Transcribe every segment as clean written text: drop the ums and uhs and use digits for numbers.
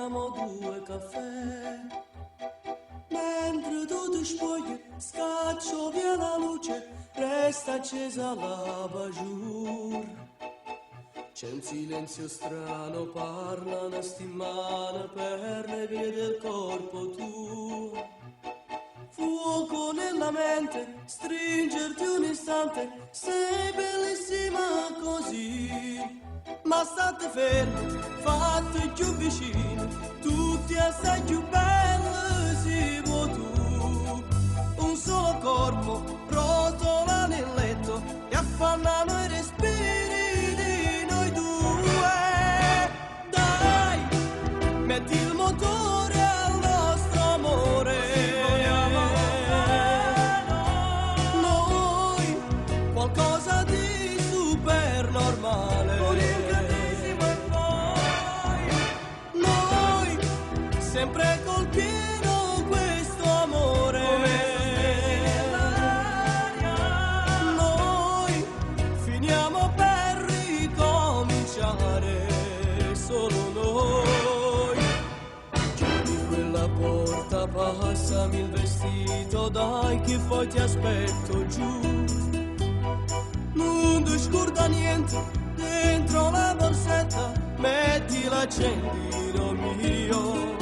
prendiamo 2 caffè. Mentre tu ti spogli, scaccio via la luce, resta accesa la bajour. C'è un silenzio strano, parlano stimane per le vie del corpo tuo. Fuoco nella mente, stringerti un istante, sei bellissima così. Ma state fermi, fatti più vicini, tutti assai più belli si può tu. Un solo corpo rotola nel letto e affannano i respiri di noi due. Dai, metti il motore al nostro amore. Noi, qualcosa di super normale. Sempre col pieno questo amore. Noi finiamo per ricominciare, solo noi. Chiudi quella porta, passami il vestito, dai che poi ti aspetto giù. Non ti scorda niente, dentro la borsetta metti l'accendino mio.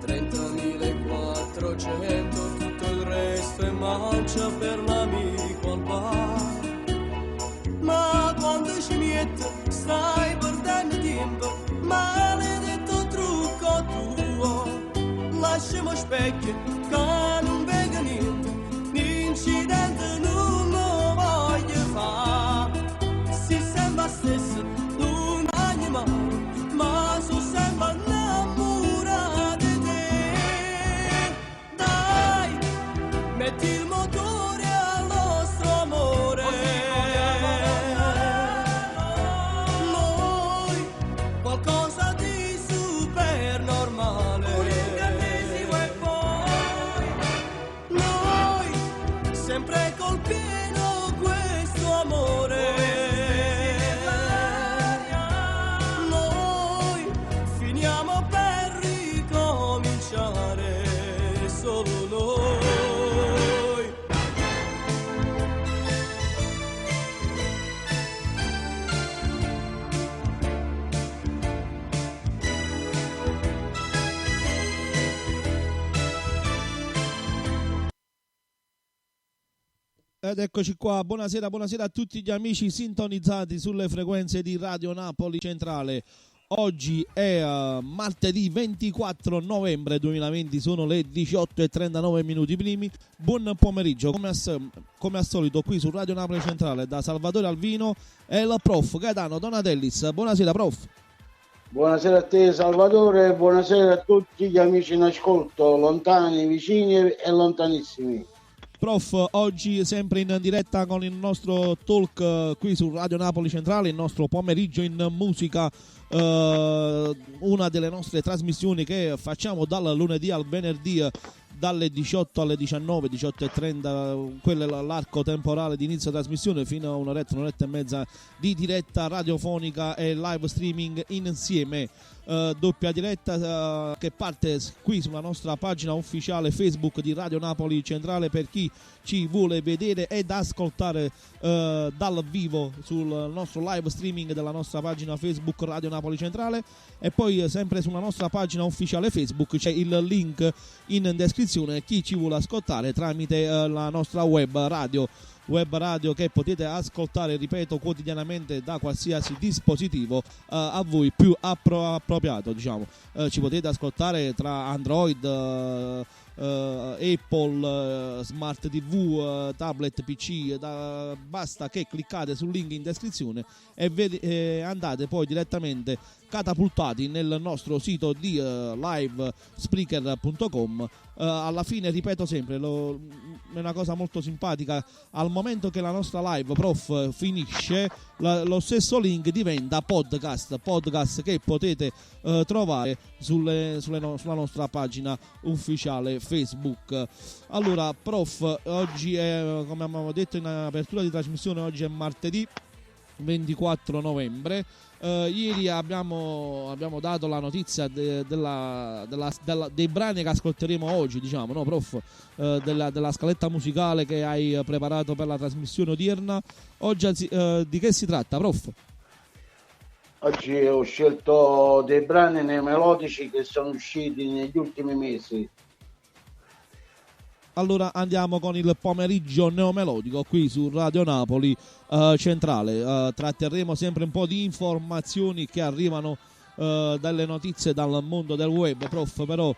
30.400, tutto il resto è mancia per l'amico al bar. Ma quando ci metti stai perdendo tempo, maledetto trucco tuo. Lasciamo specchi che non vega niente, l'incidente non lo voglio fare. Si sembra stesso un animale, ma su sembra innamorata di te. Dai, metti il motore al nostro amore. Noi, qualcosa di super normale. Noi, sempre col pieno questo amore. Noi finiamo per ricominciare, solo noi. Ed eccoci qua, buonasera a tutti gli amici sintonizzati sulle frequenze di Radio Napoli Centrale. Oggi è martedì 24 novembre 2020, sono le 18:39 minuti primi. Buon pomeriggio, come al solito qui su Radio Napoli Centrale, da Salvatore Alvino e il prof Gaetano Donatellis. Buonasera prof. Buonasera a te Salvatore, buonasera a tutti gli amici in ascolto, lontani, vicini e lontanissimi. Prof, oggi sempre in diretta con il nostro talk qui su Radio Napoli Centrale, il nostro pomeriggio in musica, una delle nostre trasmissioni che facciamo dal lunedì al venerdì dalle 18 alle 19, 18:30, quello è l'arco temporale di inizio trasmissione, fino a un'oretta e mezza di diretta radiofonica e live streaming insieme. Doppia diretta che parte qui sulla nostra pagina ufficiale Facebook di Radio Napoli Centrale per chi ci vuole vedere ed ascoltare dal vivo sul nostro live streaming della nostra pagina Facebook Radio Napoli Centrale, e poi sempre sulla nostra pagina ufficiale Facebook c'è il link in descrizione chi ci vuole ascoltare tramite la nostra web radio che potete ascoltare, ripeto, quotidianamente da qualsiasi dispositivo a voi più appropriato, diciamo. Ci potete ascoltare tra Android, Apple, Smart TV, tablet, PC, basta che cliccate sul link in descrizione e andate poi direttamente catapultati nel nostro sito di livespreaker.com. Alla fine, ripeto sempre, è una cosa molto simpatica: al momento che la nostra live, prof, finisce, lo stesso link diventa podcast che potete trovare sulla nostra pagina ufficiale Facebook. Allora, prof, oggi è, come abbiamo detto in apertura di trasmissione, oggi è martedì 24 novembre. Ieri abbiamo dato la notizia dei brani che ascolteremo oggi, diciamo, no, prof? Della scaletta musicale che hai preparato per la trasmissione odierna. Oggi di che si tratta, prof? Oggi ho scelto dei brani neomelodici che sono usciti negli ultimi mesi. Allora andiamo con il pomeriggio neomelodico qui su Radio Napoli Centrale. Tratterremo sempre un po' di informazioni che arrivano dalle notizie dal mondo del web, prof, però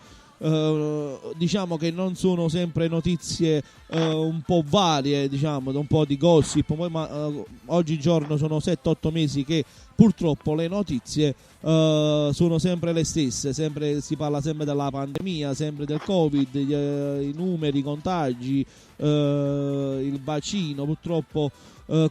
diciamo che non sono sempre notizie un po' varie, diciamo, un po' di gossip, ma oggigiorno sono 7-8 mesi che purtroppo le notizie sono sempre le stesse, si parla sempre della pandemia, sempre del Covid, i numeri, i contagi, il vaccino, purtroppo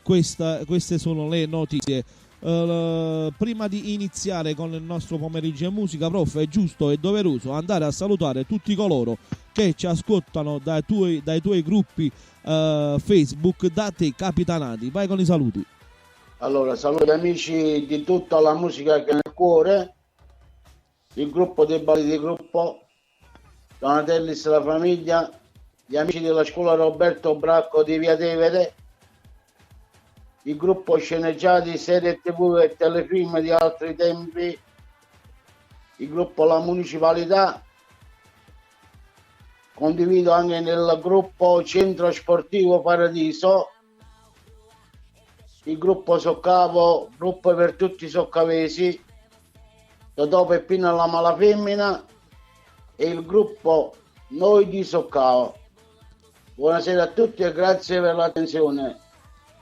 queste sono le notizie. Prima di iniziare con il nostro pomeriggio in musica, prof, è giusto e doveroso andare a salutare tutti coloro che ci ascoltano dai tuoi gruppi Facebook, da te capitanati. Vai con i saluti. Allora, saluto gli amici di tutta la musica che è nel cuore, il gruppo dei balli di gruppo, Donatellis e la famiglia, gli amici della scuola Roberto Bracco di Via Tevere, il gruppo sceneggiati, serie TV e telefilm di altri tempi, il gruppo La Municipalità. Condivido anche nel gruppo Centro Sportivo Paradiso, il gruppo Soccavo, gruppo per tutti i soccavesi, Totò Peppino alla Malafemmina e il gruppo Noi di Soccavo. Buonasera a tutti e grazie per l'attenzione.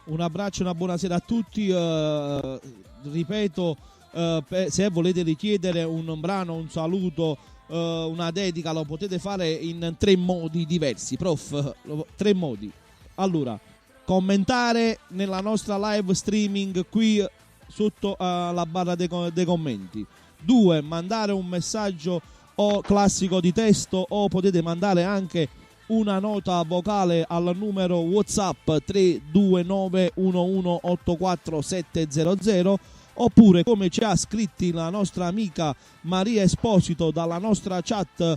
Un abbraccio e una buonasera a tutti. Ripeto, se volete richiedere un brano, un saluto, una dedica, lo potete fare in 3 modi diversi, prof. 3 modi. Allora, commentare nella nostra live streaming qui sotto la barra dei commenti. 2, mandare un messaggio o classico di testo, o potete mandare anche una nota vocale al numero WhatsApp 3291184 oppure, come ci ha scritti la nostra amica Maria Esposito dalla nostra chat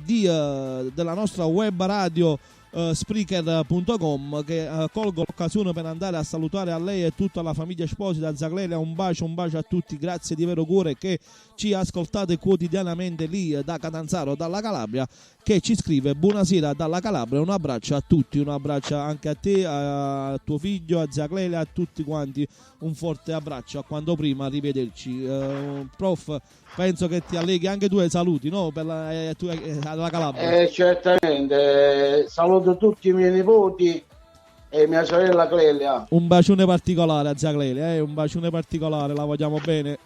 della nostra web radio Spreaker.com, che colgo l'occasione per andare a salutare a lei e tutta la famiglia Esposito a Zaglele. Un bacio a tutti, grazie di vero cuore che ci ascoltate quotidianamente lì da Catanzaro, dalla Calabria, che ci scrive buonasera dalla Calabria. Un abbraccio a tutti, un abbraccio anche a te, a tuo figlio, a Zaglele, a tutti quanti, un forte abbraccio, a quando prima, arrivederci. Prof, penso che ti alleghi anche tu ai saluti, no? Per la Calabria. Certamente, saluto tutti i miei nipoti e mia sorella Clelia. Un bacione particolare a zia Clelia, un bacione particolare, la vogliamo bene.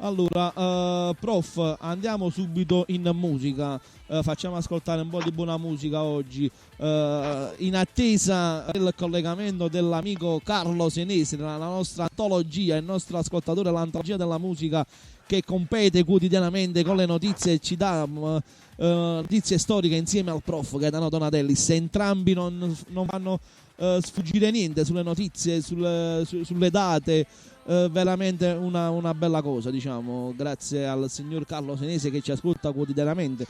Allora, prof, andiamo subito in musica, facciamo ascoltare un po' di buona musica oggi, in attesa del collegamento dell'amico Carlo Senese, la nostra antologia, il nostro ascoltatore, l'antologia della musica che compete quotidianamente con le notizie e ci dà notizie storiche insieme al prof Gaetano Donatellis. Entrambi non fanno sfuggire niente sulle notizie, sulle date. Veramente una bella cosa, diciamo, grazie al signor Carlo Senese che ci ascolta quotidianamente.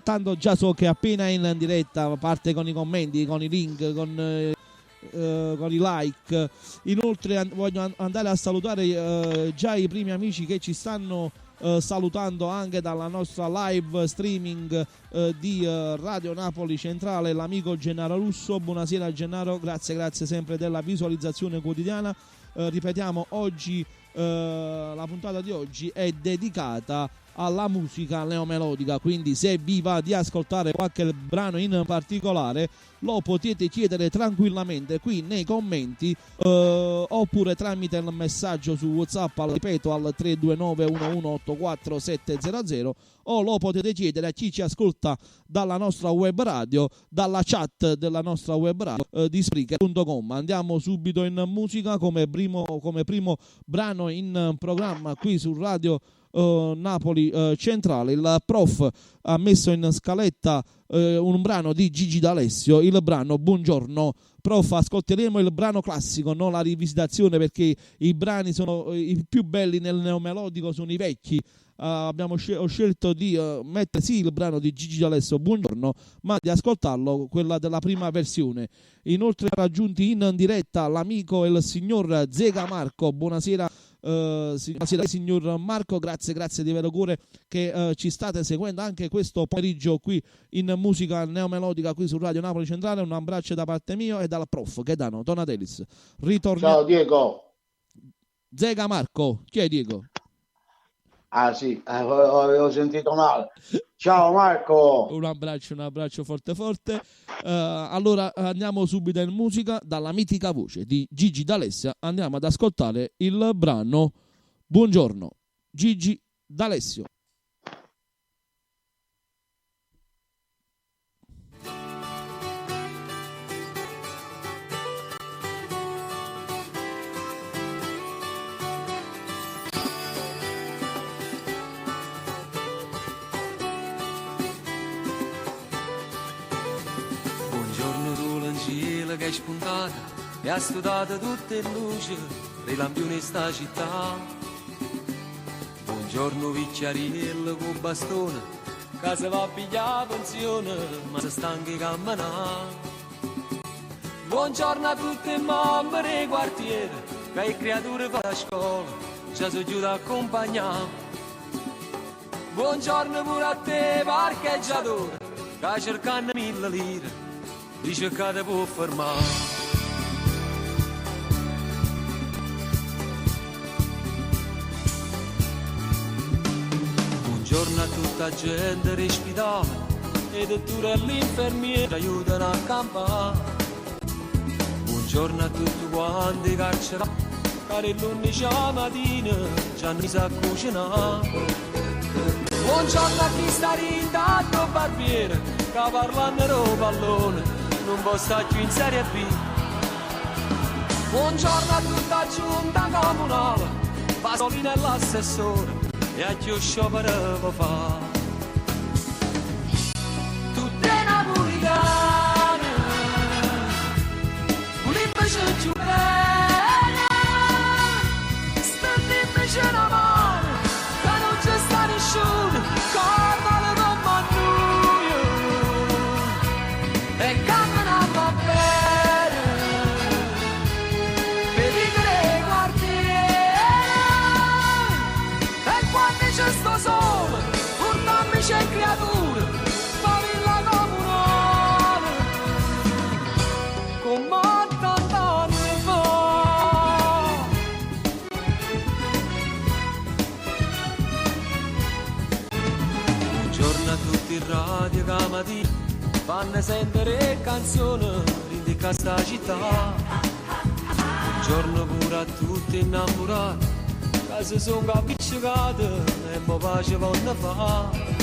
Tanto già so che appena in diretta parte con i commenti, con i link, con i like. Inoltre voglio andare a salutare già i primi amici che ci stanno salutando anche dalla nostra live streaming di Radio Napoli Centrale, l'amico Gennaro Russo. Buonasera Gennaro, grazie sempre della visualizzazione quotidiana. Ripetiamo, oggi la puntata di oggi è dedicata alla musica neomelodica, quindi se vi va di ascoltare qualche brano in particolare lo potete chiedere tranquillamente qui nei commenti, oppure tramite il messaggio su WhatsApp ripeto al 3291184 o lo potete chiedere a chi ci ascolta dalla nostra web radio, dalla chat della nostra web radio di Spreaker.com. Andiamo subito in musica come primo brano in programma qui su Radio Napoli Centrale. Il prof ha messo in scaletta un brano di Gigi D'Alessio, il brano Buongiorno. Prof, ascolteremo il brano classico, non la rivisitazione, perché i brani sono i più belli nel neomelodico, sono i vecchi. Ho scelto di mettere sì il brano di Gigi D'Alessio Buongiorno, ma di ascoltarlo quella della prima versione. Inoltre raggiunti in diretta l'amico e il signor Zega Marco. Buonasera, signor Marco, grazie di vero cuore che ci state seguendo anche questo pomeriggio qui in musica neomelodica qui su Radio Napoli Centrale. Un abbraccio da parte mia e dal prof Gaetano Donatellis. Ciao Diego. Zega Marco, chi è Diego? Ah sì, avevo sentito male. Ciao Marco. Un abbraccio forte. Allora andiamo subito in musica. Dalla mitica voce di Gigi D'Alessio andiamo ad ascoltare il brano Buongiorno, Gigi D'Alessio. Che è spuntata e ha studiato tutte le luci dei lampioni sta città. Buongiorno Vicciariello con bastone, che se va a pigliare pensione, ma si stanchi di camminare. Buongiorno a tutte le mamme dei quartieri, che le creature vanno a scuola, ci sono giù da accompagnare. Buongiorno pure a te parcheggiatore, che cercano 1000 lire, dice che te può fermare. Buongiorno a tutta gente respirale e dottori e l'infermiere aiutano a campare. Buongiorno a tutti quanti carcerati che l'11 mattina ci hanno messo a cucinare. Buongiorno a chi sta rintanto barbiere che parlando del pallone non può stare più in Serie B. Buongiorno a tutta giunta comunale, Pasolino e l'assessore e a chi sciopero può fare. Tutte napolitane, un'invece più bella, stanno invece una mano, che non c'è sta nessuno, carnale non mannuio, e camminava bene, per vivere quartiere, e quando c'è sto sole, portammi c'è creature, famiglia comunale, come 80 anni fa. Buongiorno a tutti i radio che mattina fanno sentire canzoni di questa città. Buongiorno pure a tutti innamorati che si sono appiccicati e mi pace vanno fare.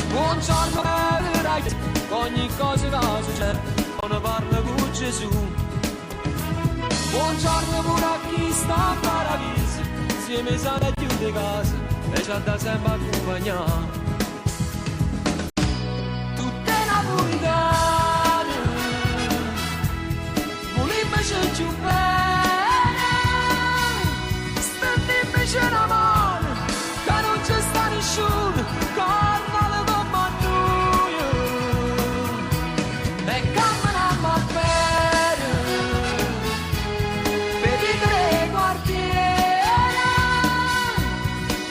Buongiorno ai ragazzi, ogni cosa che succede non parla con Gesù. Buongiorno pure a chi sta a paradiso, insieme sana chiude casa e ci da sempre accompagnare. Napolitane, un'invece più bella, stanno invece una mano, che non c'è sta nessuno, carnale non mannuio, e camminava bene, per vivere quartiere,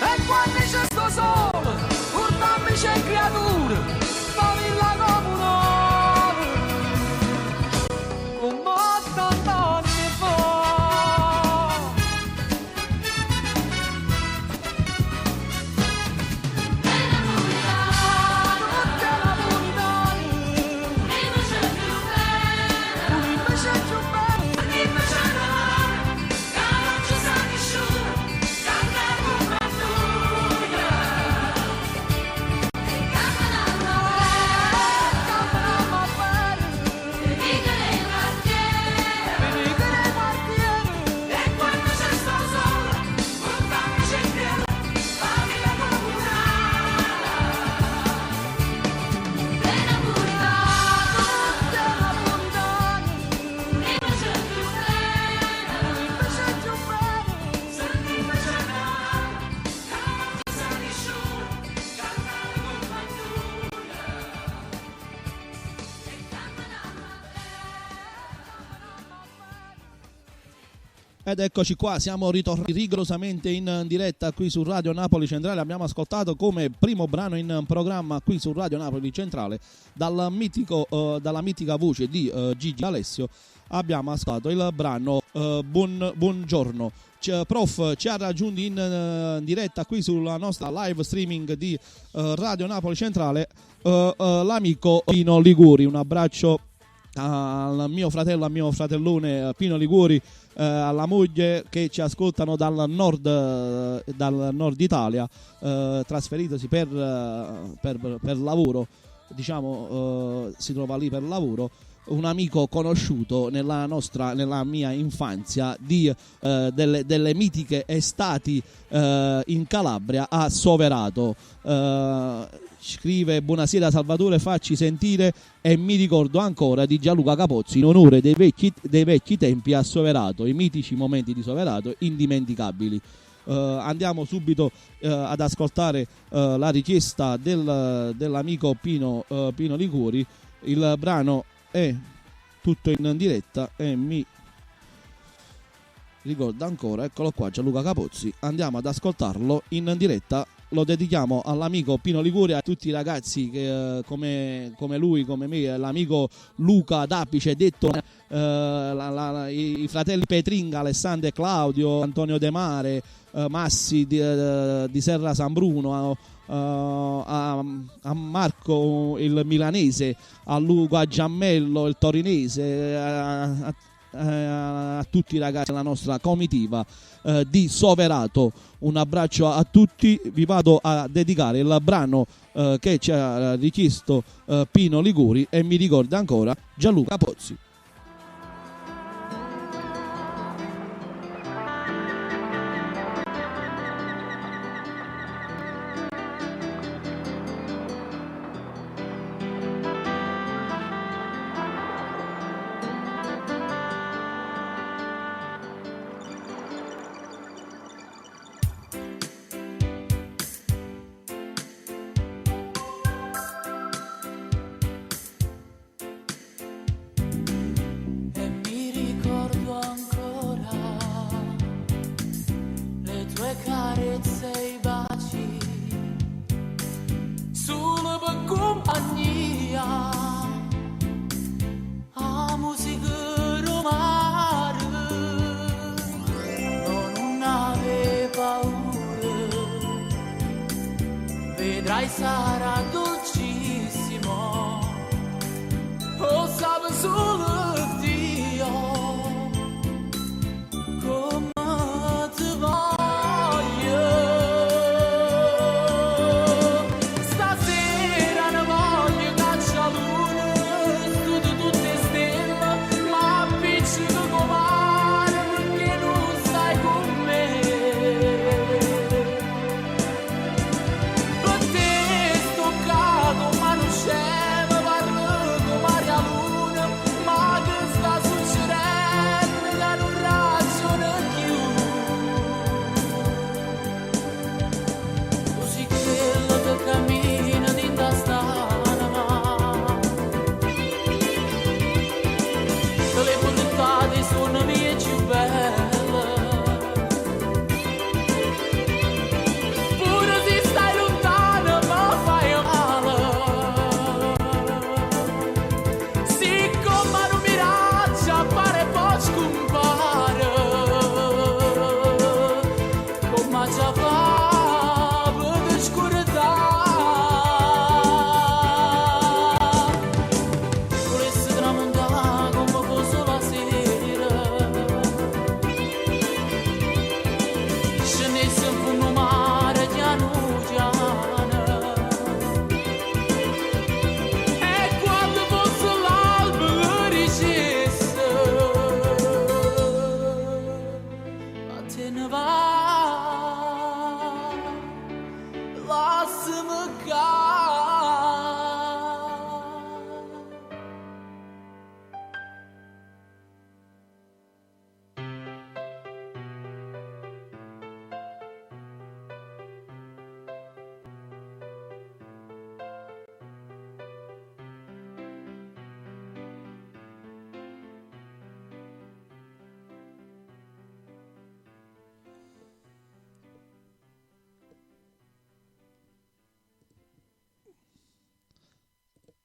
e quando c'è sto sole, portammi c'è creature, famiglia comunale, come 80 anni fa. Tutte napolitane, un'invece più bella, un'invece una mano, che non ci sa nessuno, canta come nulla, e camminava Ed eccoci qua, siamo ritornati rigorosamente in diretta qui su Radio Napoli Centrale. Abbiamo ascoltato come primo brano in programma qui su Radio Napoli Centrale dalla mitica voce di Gigi Alessio. Abbiamo ascoltato il brano Buongiorno. Prof ci ha raggiunti in diretta qui sulla nostra live streaming di Radio Napoli Centrale l'amico Pino Liguri. Un abbraccio al mio fratello, al mio fratellone Pino Liguri, alla moglie, che ci ascoltano dal nord Italia, trasferitosi per lavoro, diciamo, si trova lì per lavoro. Un amico conosciuto nella mia infanzia delle mitiche estati in Calabria a Soverato. Scrive: buonasera Salvatore, facci sentire e mi ricordo ancora di Gianluca Capozzi in onore dei vecchi tempi a Soverato, i mitici momenti di Soverato indimenticabili. Andiamo subito ad ascoltare la richiesta dell'amico Pino Liguri. Il brano è tutto in diretta e mi ricorda ancora, eccolo qua, Gianluca Capozzi. Andiamo ad ascoltarlo in diretta. Lo dedichiamo all'amico Pino Liguri, a tutti i ragazzi che come lui, come me, l'amico Luca D'Apice, detto i fratelli Petringa, Alessandro e Claudio, Antonio De Mare, Massi di Serra San Bruno, a Marco il milanese, a Luca Giammello il torinese, a tutti i ragazzi della nostra comitiva di Soverato. Un abbraccio a tutti. Vi vado a dedicare il brano che ci ha richiesto Pino Liguri e mi ricorda ancora Gianluca Pozzi. Vedrai sarà dolcissimo, oh sabe solo Dio come ti voglio. Stasera ne voglio caccialune, studio tutte stelle, ma appiccico comare perché non stai con me.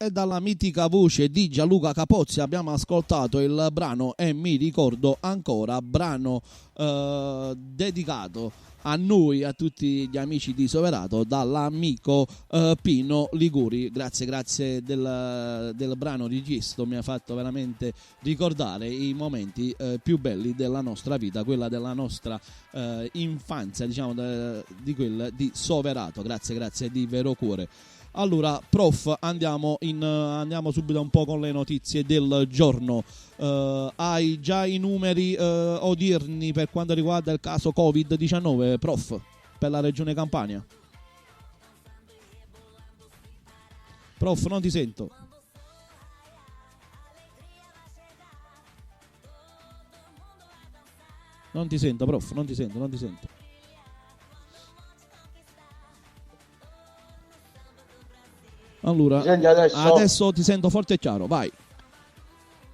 E dalla mitica voce di Gianluca Capozzi abbiamo ascoltato il brano E mi ricordo ancora, brano dedicato a noi, a tutti gli amici di Soverato, dall'amico Pino Liguri. Grazie del brano richiesto, mi ha fatto veramente ricordare i momenti più belli della nostra vita, quella della nostra infanzia, diciamo, di quella di Soverato. Grazie di vero cuore. Allora, prof, andiamo subito un po' con le notizie del giorno. Hai già i numeri odierni per quanto riguarda il caso Covid-19, prof, per la regione Campania? Prof, non ti sento. Non ti sento, prof, non ti sento. Allora, adesso ti sento forte e chiaro, vai.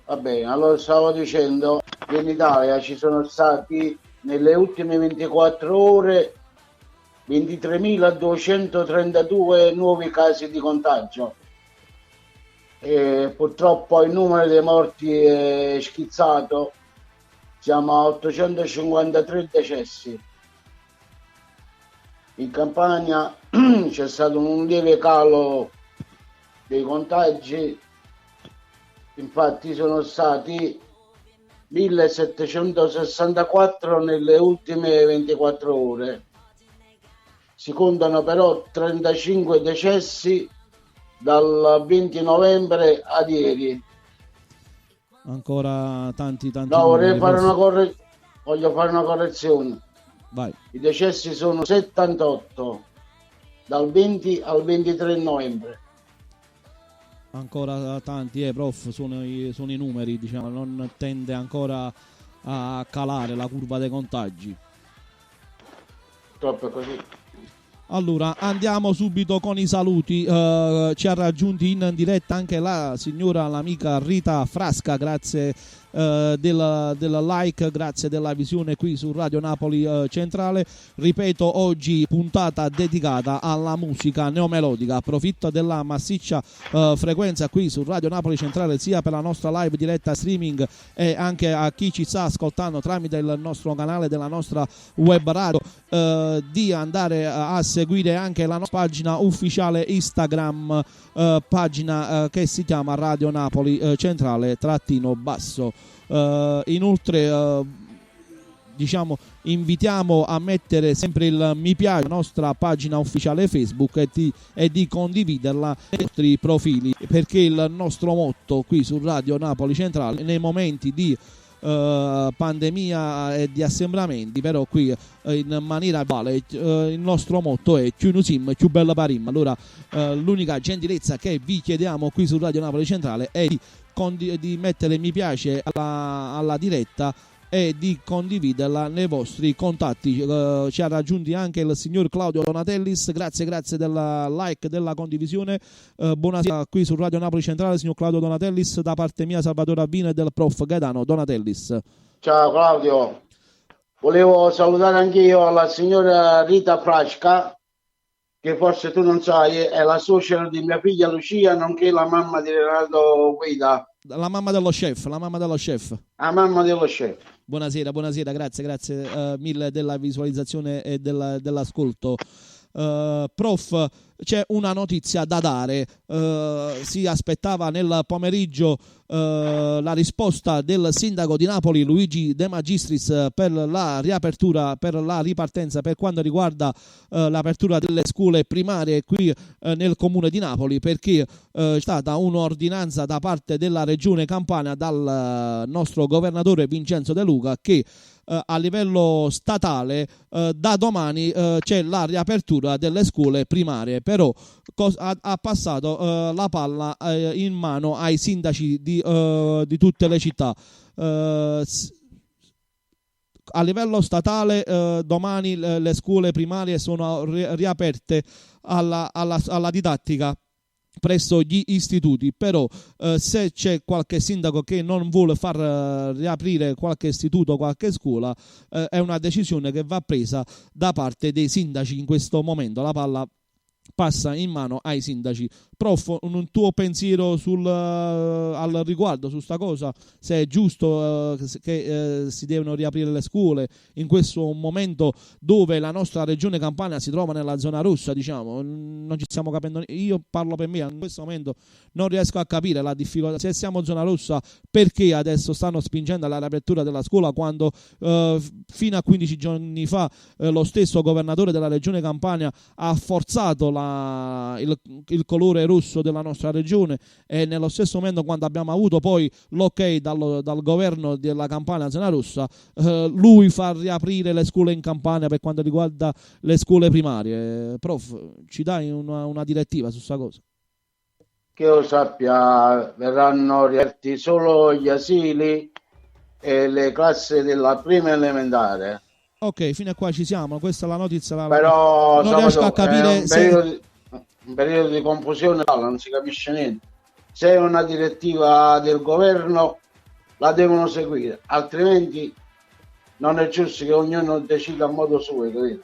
Va bene, allora stavo dicendo che in Italia ci sono stati nelle ultime 24 ore 23.232 nuovi casi di contagio. E purtroppo il numero dei morti è schizzato, siamo a 853 decessi. In Campania c'è stato un lieve calo dei contagi, infatti sono stati 1764 nelle ultime 24 ore. Si contano però 35 decessi dal 20 novembre ad ieri. Ancora tanti no, voglio fare una correzione. Vai. I decessi sono 78 dal 20 al 23 novembre. Ancora tanti, prof, sono i numeri, diciamo, non tende ancora a calare la curva dei contagi. Troppo così. Allora, andiamo subito con i saluti. Ci ha raggiunti in diretta anche l'amica Rita Frasca, grazie del like, grazie della visione qui su Radio Napoli Centrale. Ripeto, oggi puntata dedicata alla musica neomelodica. Approfitto della massiccia frequenza qui su Radio Napoli Centrale, sia per la nostra live diretta streaming e anche a chi ci sta ascoltando tramite il nostro canale della nostra web radio, di andare a seguire anche la nostra pagina ufficiale Instagram, pagina che si chiama Radio Napoli Centrale _basso. Inoltre diciamo, invitiamo a mettere sempre il mi piace alla nostra pagina ufficiale Facebook e di condividerla nei nostri profili, perché il nostro motto qui su Radio Napoli Centrale, nei momenti di pandemia e di assembramenti, però qui in maniera uguale, il nostro motto è più nusim, più bella parim. Allora l'unica gentilezza che vi chiediamo qui su Radio Napoli Centrale è di mettere mi piace alla diretta e di condividerla nei vostri contatti. Ci ha raggiunti anche il signor Claudio Donatellis, grazie della like, della condivisione. Buonasera qui su Radio Napoli Centrale, signor Claudio Donatellis, da parte mia Salvatore Albino e del prof Gaetano Donatellis. Ciao Claudio, volevo salutare anch'io la signora Rita Frasca, che forse tu non sai, è la suocera di mia figlia Lucia, nonché la mamma di Leonardo Guida. La mamma dello chef. La mamma dello chef. Buonasera, grazie mille della visualizzazione e dell'ascolto. Prof, c'è una notizia da dare. Si aspettava nel pomeriggio la risposta del sindaco di Napoli Luigi De Magistris per la riapertura, per la ripartenza per quanto riguarda l'apertura delle scuole primarie qui nel comune di Napoli, perché c'è stata un'ordinanza da parte della regione Campania, dal nostro governatore Vincenzo De Luca, che a livello statale da domani c'è la riapertura delle scuole primarie, però ha passato la palla in mano ai sindaci di tutte le città. A livello statale domani le scuole primarie sono riaperte alla didattica presso gli istituti, però se c'è qualche sindaco che non vuole far riaprire qualche istituto, qualche scuola, è una decisione che va presa da parte dei sindaci in questo momento. La palla passa in mano ai sindaci. Prof, un tuo pensiero al riguardo, su sta cosa, se è giusto che si devono riaprire le scuole in questo momento dove la nostra regione Campania si trova nella zona rossa, diciamo, non ci stiamo capendo, io parlo per me, in questo momento non riesco a capire la difficoltà, se siamo zona rossa perché adesso stanno spingendo alla riapertura della scuola quando fino a 15 giorni fa lo stesso governatore della regione Campania ha forzato il colore rosso della nostra regione, e nello stesso momento quando abbiamo avuto poi l'ok dal governo della Campania zona rossa, lui fa riaprire le scuole in Campania per quanto riguarda le scuole primarie. Prof, ci dai una direttiva su questa cosa? Che io sappia verranno riaperti solo gli asili e le classi della prima elementare. Ok, fino a qua ci siamo, questa è la notizia. Però non riesco a capire un periodo di confusione, non si capisce niente. Se è una direttiva del governo la devono seguire, altrimenti non è giusto che ognuno decida a modo suo, capito?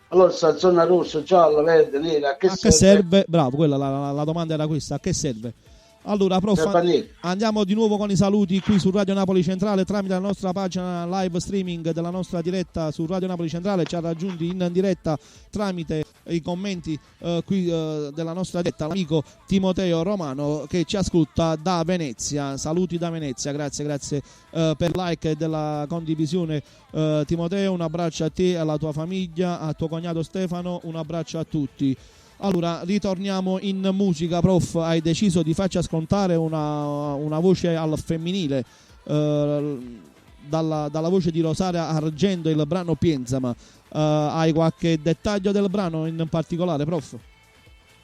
Allora sta zona rossa, gialla, verde, nera, a che serve? Bravo, quella la domanda era questa, a che serve? Allora, prof, andiamo di nuovo con i saluti qui su Radio Napoli Centrale tramite la nostra pagina live streaming della nostra diretta su Radio Napoli Centrale. Ci ha raggiunti in diretta tramite i commenti qui della nostra diretta l'amico Timoteo Romano che ci ascolta da Venezia. Saluti da Venezia, grazie per like e della condivisione. Timoteo, un abbraccio a te, alla tua famiglia, a tuo cognato Stefano, un abbraccio a tutti. Allora, ritorniamo in musica. Prof, hai deciso di farci ascoltare una voce al femminile dalla voce di Rosaria Argento, il brano Piensama. Hai qualche dettaglio del brano in particolare, prof?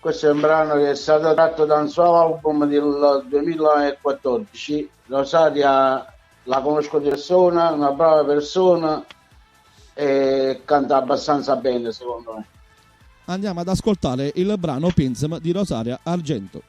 Questo è un brano che è stato tratto da un suo album del 2014. Rosaria la conosco di persona, una brava persona e canta abbastanza bene, secondo me. Andiamo ad ascoltare il brano Pinsam di Rosaria Argento.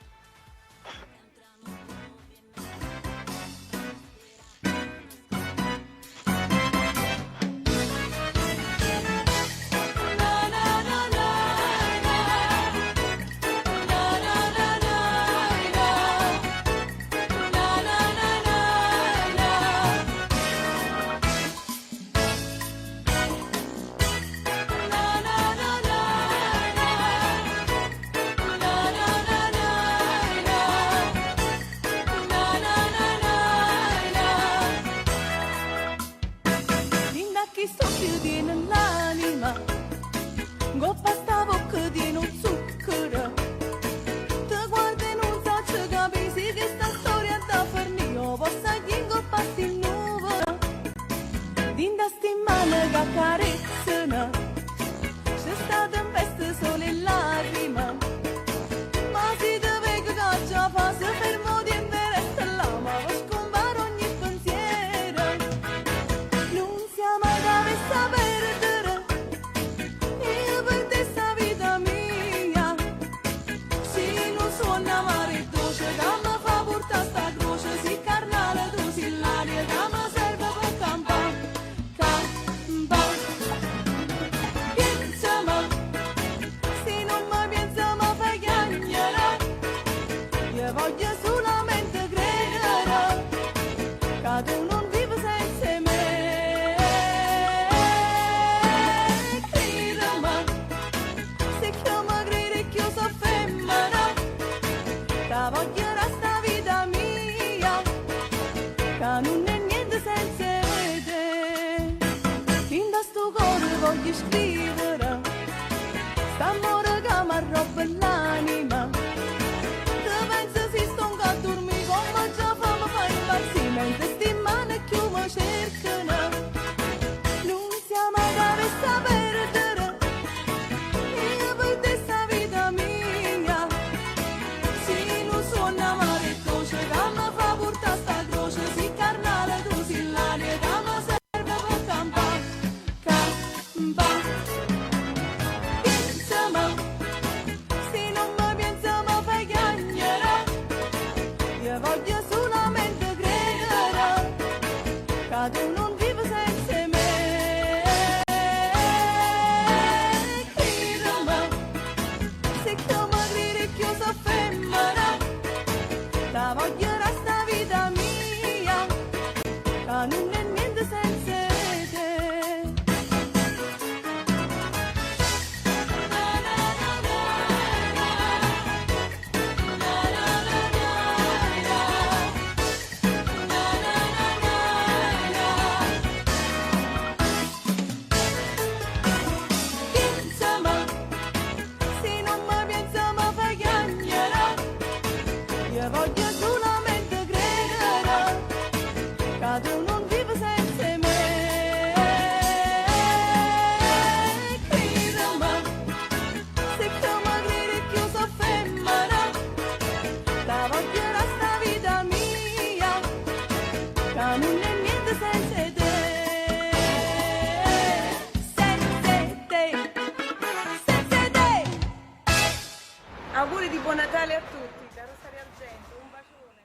Auguri di buon Natale a tutti, da Rosario Argento, un bacione.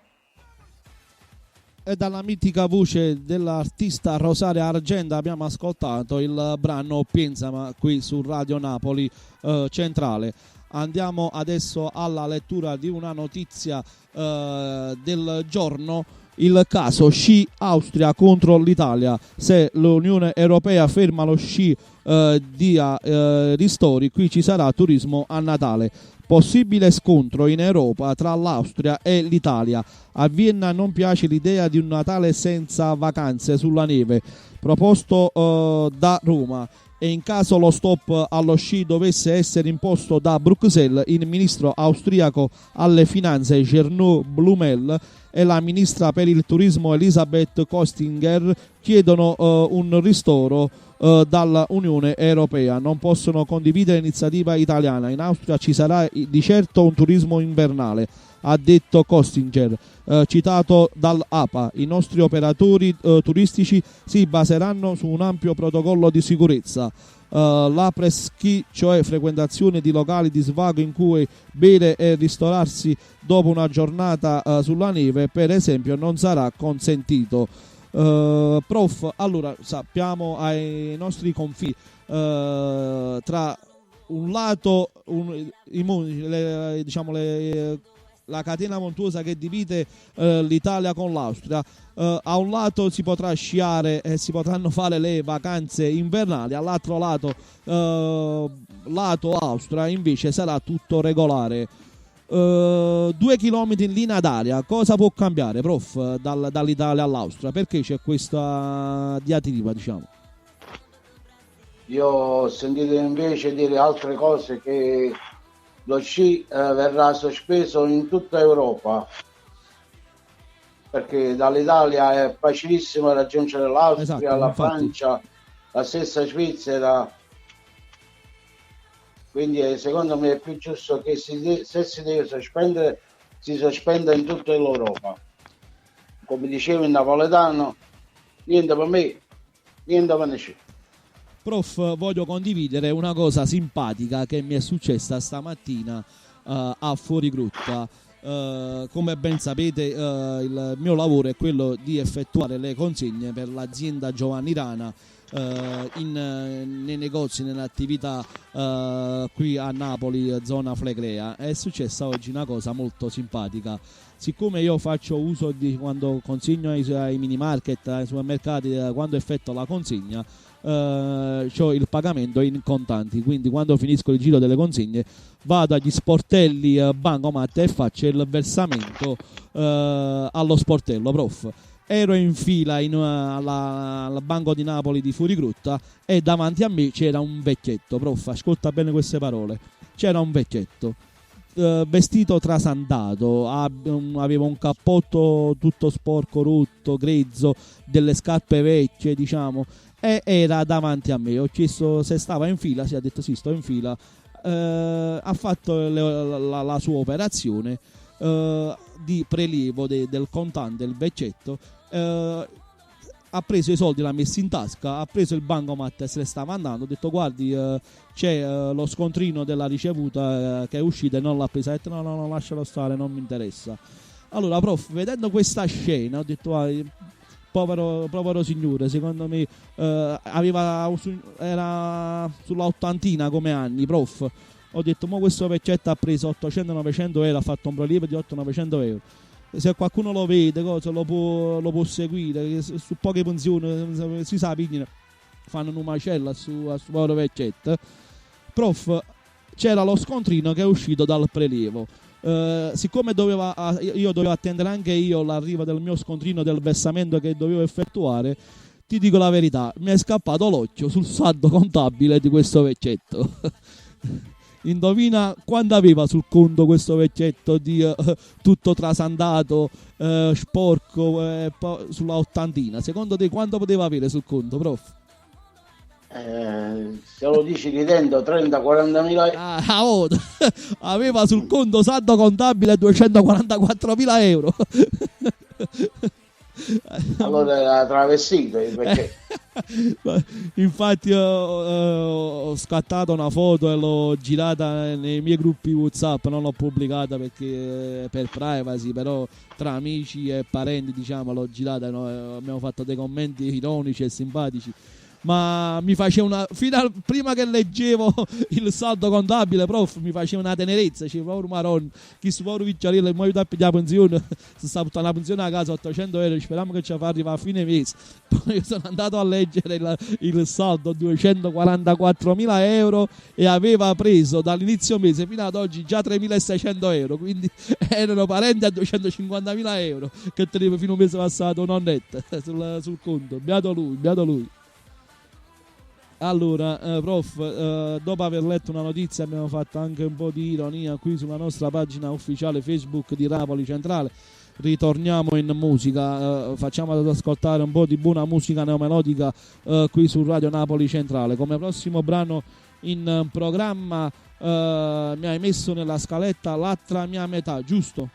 E dalla mitica voce dell'artista Rosaria Argenta abbiamo ascoltato il brano Pensama qui su Radio Napoli Centrale. Andiamo adesso alla lettura di una notizia del giorno. Il caso sci Austria contro l'Italia. Se l'Unione Europea ferma lo sci dia ristori, qui ci sarà turismo a Natale. Possibile scontro in Europa tra l'Austria e l'Italia. A Vienna non piace l'idea di un Natale senza vacanze sulla neve, proposto da Roma. E in caso lo stop allo sci dovesse essere imposto da Bruxelles, il ministro austriaco alle finanze Gernot Blumel e la ministra per il turismo Elisabeth Kostinger chiedono un ristoro dalla Unione Europea. Non possono condividere l'iniziativa italiana. In Austria ci sarà di certo un turismo invernale, ha detto Kostinger, citato dall'APA. I nostri operatori turistici si baseranno su un ampio protocollo di sicurezza. L'après-ski, cioè frequentazione di locali di svago in cui bere e ristorarsi dopo una giornata sulla neve, per esempio, non sarà consentito. Prof, allora sappiamo ai nostri confini tra un lato la catena montuosa che divide l'Italia con l'Austria, a un lato si potrà sciare e si potranno fare le vacanze invernali, all'altro lato Austria invece sarà tutto regolare. 2 chilometri in linea d'aria, cosa può cambiare, prof, dall'Italia all'Austria? Perché c'è questa diatriba, diciamo? Io ho sentito invece dire altre cose, che lo sci verrà sospeso in tutta Europa, perché dall'Italia è facilissimo raggiungere l'Austria, esatto, la infatti. Francia, la stessa Svizzera. Quindi secondo me è più giusto che se si deve sospendere, si sospenda in tutta l'Europa. Come diceva il napoletano, niente per me, niente per nessuno. Prof, voglio condividere una cosa simpatica che mi è successa stamattina a Fuorigrutta. Come ben sapete, il mio lavoro è quello di effettuare le consegne per l'azienda Giovanni Rana nei negozi, nell'attività qui a Napoli, zona Flegrea. È successa oggi una cosa molto simpatica. Siccome io faccio uso di, quando consegno ai mini market, ai supermercati, quando effettuo la consegna, c'ho il pagamento in contanti, quindi quando finisco il giro delle consegne vado agli sportelli bancomat e faccio il versamento allo sportello. Prof, ero in fila al banco di Napoli di Fuorigrutta e davanti a me c'era un vecchietto. Prof, ascolta bene queste parole. C'era un vecchietto vestito trasandato, aveva un cappotto tutto sporco, rotto, grezzo, delle scarpe vecchie, diciamo, e era davanti a me. Ho chiesto se stava in fila, si ha detto sì, sto in fila. Ha fatto la sua operazione di prelievo del contante, il vecchietto, ha preso i soldi, l'ha messi in tasca, ha preso il bancomat e se ne stava andando. Ho detto guardi, c'è lo scontrino della ricevuta che è uscita e non l'ha presa. Ha detto no, lascialo stare, non mi interessa. Allora, prof, vedendo questa scena ho detto povero signore, secondo me era sulla ottantina come anni, prof. Ho detto mo questo vecchietto ha preso 800-900 euro, ha fatto un prelievo di 800-900 euro. Se qualcuno lo vede, lo può seguire. Su poche pensioni si sa, fanno un macello su povero vecchietto. Prof, c'era lo scontrino che è uscito dal prelievo. Siccome io dovevo attendere anche io l'arrivo del mio scontrino del versamento che dovevo effettuare, ti dico la verità, mi è scappato l'occhio sul saldo contabile di questo vecchietto. Indovina quanto aveva sul conto questo vecchietto di tutto trasandato, sporco, sulla ottantina. Secondo te quanto poteva avere sul conto, prof? Se lo dici ridendo 30-40 mila euro. Aveva sul conto saldo contabile 244.000 euro. Allora era travestito perché Infatti ho scattato una foto e l'ho girata nei miei gruppi WhatsApp, non l'ho pubblicata perché per privacy, però tra amici e parenti diciamo l'ho girata, no? Abbiamo fatto dei commenti ironici e simpatici. Ma mi faceva prima che leggevo il saldo contabile, prof, mi faceva una tenerezza, dicevo, povero Maron, chi si può ricciarire, mi aiuta a pigliare la pensione, si sta buttando la pensione a casa, 800 euro, speriamo che ci fa arrivare a fine mese. Poi sono andato a leggere il saldo, 244.000 euro, e aveva preso dall'inizio mese fino ad oggi già 3.600 euro, quindi erano parenti a 250.000 euro che teneva fino a un mese passato non net sul conto. Beato lui. Allora, prof, dopo aver letto una notizia abbiamo fatto anche un po' di ironia qui sulla nostra pagina ufficiale Facebook di Napoli Centrale. Ritorniamo in musica, facciamo ad ascoltare un po' di buona musica neomelodica qui su Radio Napoli Centrale. Come prossimo brano in programma mi hai messo nella scaletta L'altra mia metà, giusto?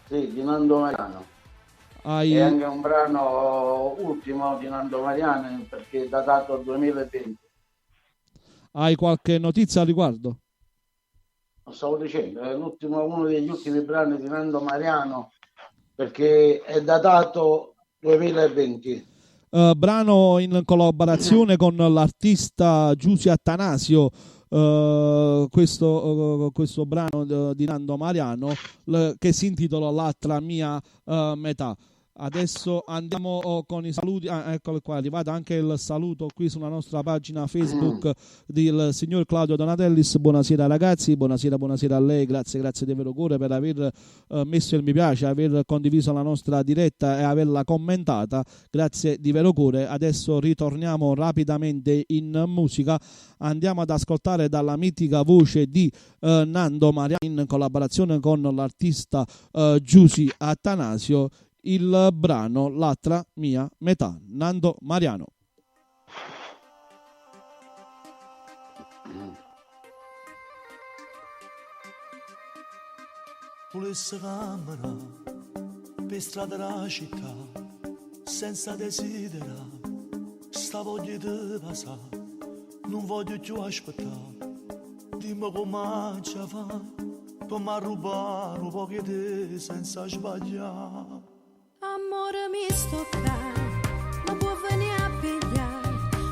Sì, di Nando Mariano. È anche un brano ultimo di Nando Mariano perché è datato 2020. Hai qualche notizia al riguardo? Lo stavo dicendo, è uno degli ultimi brani di Nando Mariano perché è datato 2020. Brano in collaborazione con l'artista Giusy Attanasio. Questo brano di Nando Mariano che si intitola L'altra mia metà. Adesso andiamo con i saluti. Eccolo qua, è arrivato anche il saluto qui sulla nostra pagina Facebook del signor Claudio Donatellis. Buonasera ragazzi, buonasera a lei, grazie di vero cuore per aver messo il mi piace, aver condiviso la nostra diretta e averla commentata, grazie di vero cuore. Adesso ritorniamo rapidamente in musica, andiamo ad ascoltare dalla mitica voce di Nando Mariano in collaborazione con l'artista Giusy Attanasio il brano L'altra mia metà, Nando Mariano. Pulisse camera per strada della città senza desiderare, sta voglia di passare, non voglio più aspettare, dimmi come ci fa per mi rubare un po' di te senza sbagliare. Amore mi stocca, non può venire a pigliare,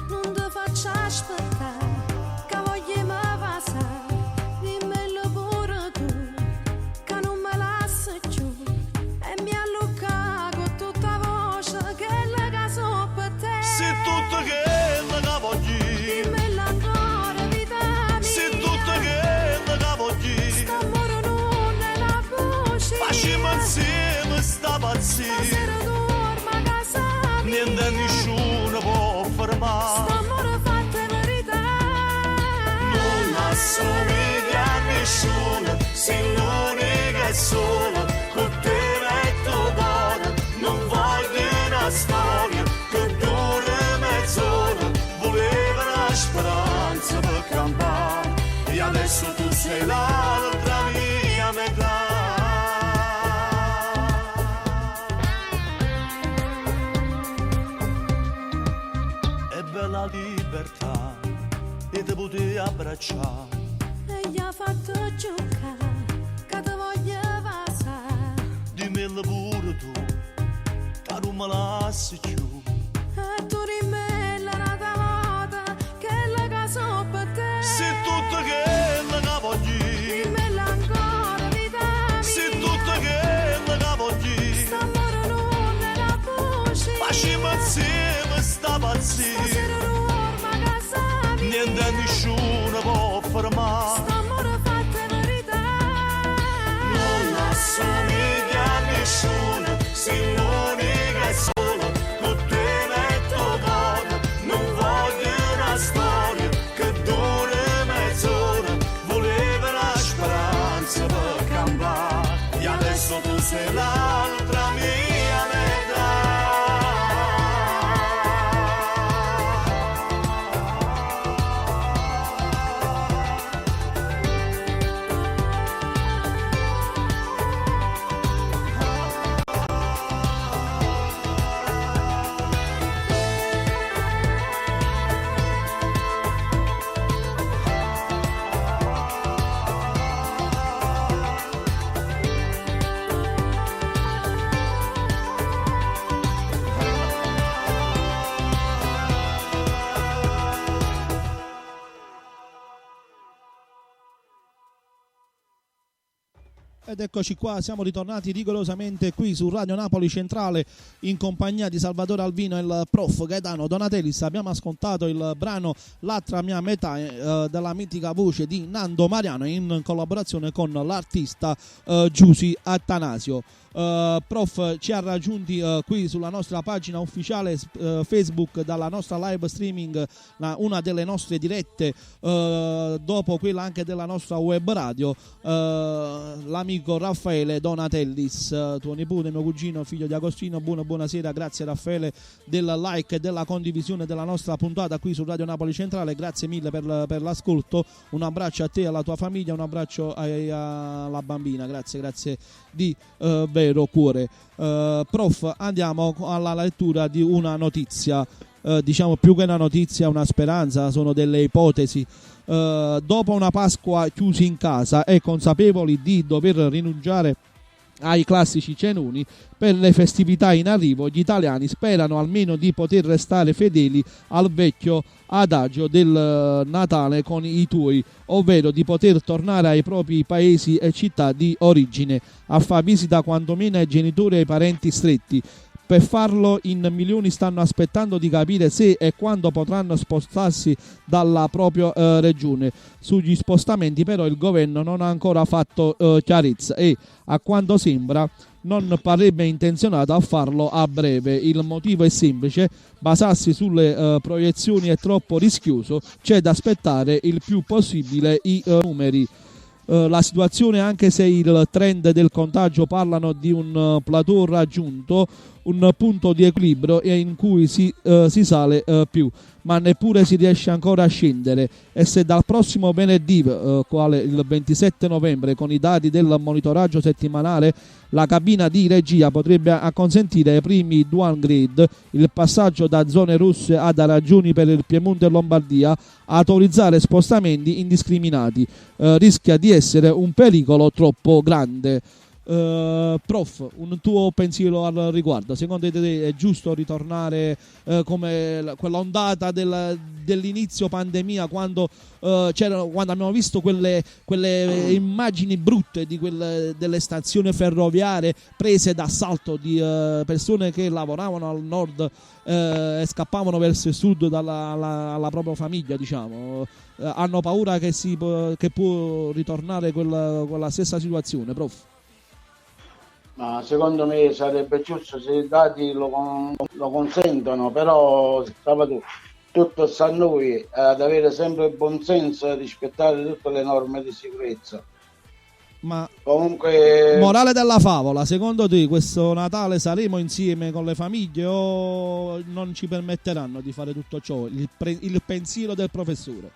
non ti faccio aspettare, che voglio mi passare, dimmelo pure tu, che non me lasci più, e mi allucca con tutta voce che la caso per te. Se tutto che la voglio, dimmelo ancora vita mia, se tutto che la voglio, sta amore non è la voce, facciamo insieme sta pazzia. Niente nessuno può fermare. St'amore fatto verità. Non assomiglia a nessuno, sei l'unica e sola. Con te metto cuore, non voglio una storia che dura mezz'ora. Volevo la speranza per campare e adesso tu sei l'altra mia metà. La libertà e ti potevi abbracciare e gli ha fatto giocare che ti voglio passare, dimmelo pure tu che non me lasci più, e tu rimmella una volta che la caso per te. se tutto che la voglio, dimmelo ancora vita mia, se tutto che la voglio, st'amore non è la voce, facciamo insieme sta pazzia. Niente nessuno può fermare. St'amore fatto verità. Non assomiglia a nessuno, sei l'unica e sola. Con te metto cuore, non voglio una storia che dura mezz'ora. Volevo la speranza per campare e adesso tu sei l'altra mia metà. Ed eccoci qua, siamo ritornati rigorosamente qui su Radio Napoli Centrale in compagnia di Salvatore Alvino e il prof Gaetano Donatellis. Abbiamo ascoltato il brano L'altra mia metà della mitica voce di Nando Mariano in collaborazione con l'artista Giusy Attanasio. Prof ci ha raggiunti qui sulla nostra pagina ufficiale Facebook dalla nostra live streaming, una delle nostre dirette dopo quella anche della nostra web radio, l'amico Raffaele Donatellis, tuo nipote, mio cugino, figlio di Agostino. Buonasera, grazie Raffaele del like e della condivisione della nostra puntata qui su Radio Napoli Centrale, grazie mille per l'ascolto, un abbraccio a te e alla tua famiglia, un abbraccio alla bambina, grazie di vero cuore. Prof, andiamo alla lettura di una notizia, diciamo più che una notizia, una speranza, sono delle ipotesi. Dopo una Pasqua chiusi in casa e consapevoli di dover rinunciare ai classici cenoni per le festività in arrivo, gli italiani sperano almeno di poter restare fedeli al vecchio adagio del Natale con i tuoi, ovvero di poter tornare ai propri paesi e città di origine a far visita quantomeno ai genitori e ai parenti stretti. Per farlo in milioni stanno aspettando di capire se e quando potranno spostarsi dalla propria regione. Sugli spostamenti però il governo non ha ancora fatto chiarezza e, a quanto sembra, non parebbe intenzionato a farlo a breve. Il motivo è semplice: basarsi sulle proiezioni è troppo rischioso, c'è da aspettare il più possibile i numeri. La situazione, anche se il trend del contagio parlano di un plateau raggiunto, un punto di equilibrio in cui si sale più, ma neppure si riesce ancora a scendere. E se dal prossimo venerdì, quale il 27 novembre, con i dati del monitoraggio settimanale, la cabina di regia potrebbe acconsentire ai primi downgrade, il passaggio da zone rosse ad arancioni per il Piemonte e Lombardia, a autorizzare spostamenti indiscriminati, rischia di essere un pericolo troppo grande. Prof, un tuo pensiero al riguardo? Secondo te è giusto ritornare come quell'ondata dell'inizio pandemia, quando abbiamo visto quelle immagini brutte delle stazioni ferroviarie prese d'assalto di persone che lavoravano al nord e scappavano verso il sud alla propria famiglia, diciamo. Hanno paura che può ritornare quella stessa situazione, prof? Ma secondo me sarebbe giusto se i dati lo consentono, però tutto sta a noi ad avere sempre il buon senso e rispettare tutte le norme di sicurezza. Ma comunque, morale della favola, secondo te questo Natale saremo insieme con le famiglie o non ci permetteranno di fare tutto ciò? Il pensiero del professore.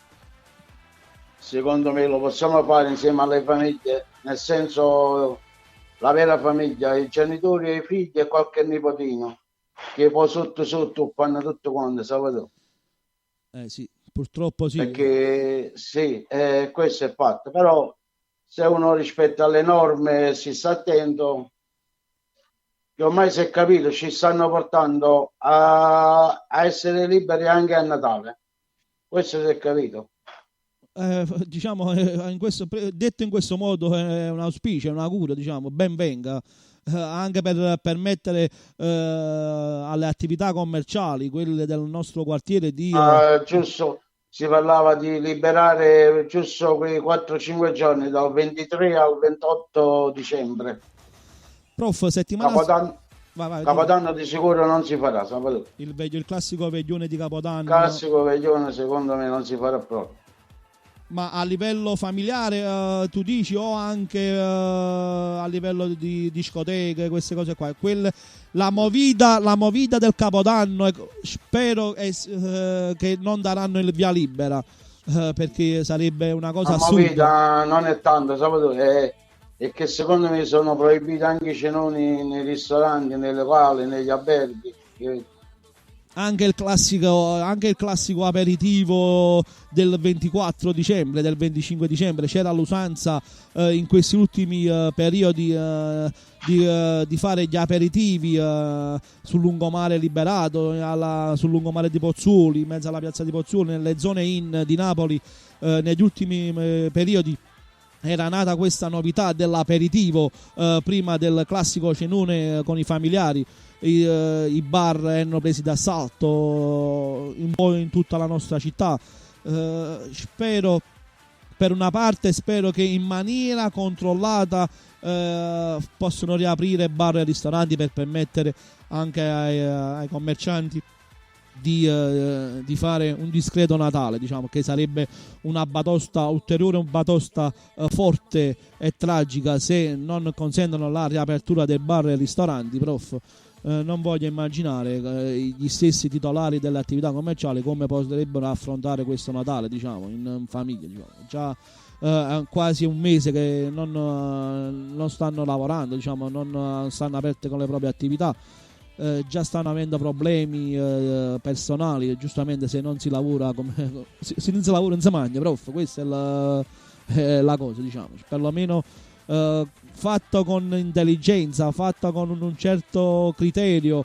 Secondo me lo possiamo fare insieme alle famiglie, nel senso la vera famiglia, i genitori, i figli e qualche nipotino, che poi sotto fanno tutto quanto, Salvatore. Sì, purtroppo sì. Perché sì, questo è fatto, però se uno rispetta le norme e si sta attento, che ormai si è capito, ci stanno portando a essere liberi anche a Natale. Questo si è capito. Diciamo, detto in questo modo è un auspicio, è un augurio, diciamo, ben venga, anche per permettere alle attività commerciali, quelle del nostro quartiere, di giusto, si parlava di liberare giusto quei 4-5 giorni, dal 23 al 28 dicembre. Prof, settimana Capodanno di sicuro non si farà, il classico veglione di Capodanno. Il classico veglione secondo me non si farà proprio. Ma a livello familiare tu dici, o anche a livello di discoteche, queste cose qua, la movida del Capodanno, spero che non daranno il via libera, perché sarebbe una cosa assurda. La movida non è tanto, Salvatore, è che secondo me sono proibiti anche i cenoni nei ristoranti, nei locali, negli alberghi. Anche il classico aperitivo del 24 dicembre, del 25 dicembre, c'era l'usanza in questi ultimi periodi di fare gli aperitivi sul lungomare liberato, sul lungomare di Pozzuoli, in mezzo alla piazza di Pozzuoli, nelle zone in di Napoli, negli ultimi periodi. era nata questa novità dell'aperitivo prima del classico cenone con i familiari. I bar erano presi d'assalto un po' in tutta la nostra città. Spero che in maniera controllata possono riaprire bar e ristoranti per permettere anche ai commercianti di fare un discreto Natale, diciamo, che sarebbe una batosta ulteriore, un batosta forte e tragica se non consentono la riapertura dei bar e ristoranti, prof. Non voglio immaginare gli stessi titolari delle attività commerciali come potrebbero affrontare questo Natale, diciamo, in famiglia, diciamo. Già quasi un mese che non stanno lavorando, diciamo, non stanno aperte con le proprie attività. Già stanno avendo problemi personali, giustamente se non si lavora se non si lavora non si mangia, prof, questa è la cosa, diciamo, perlomeno fatto con intelligenza, fatto con un certo criterio,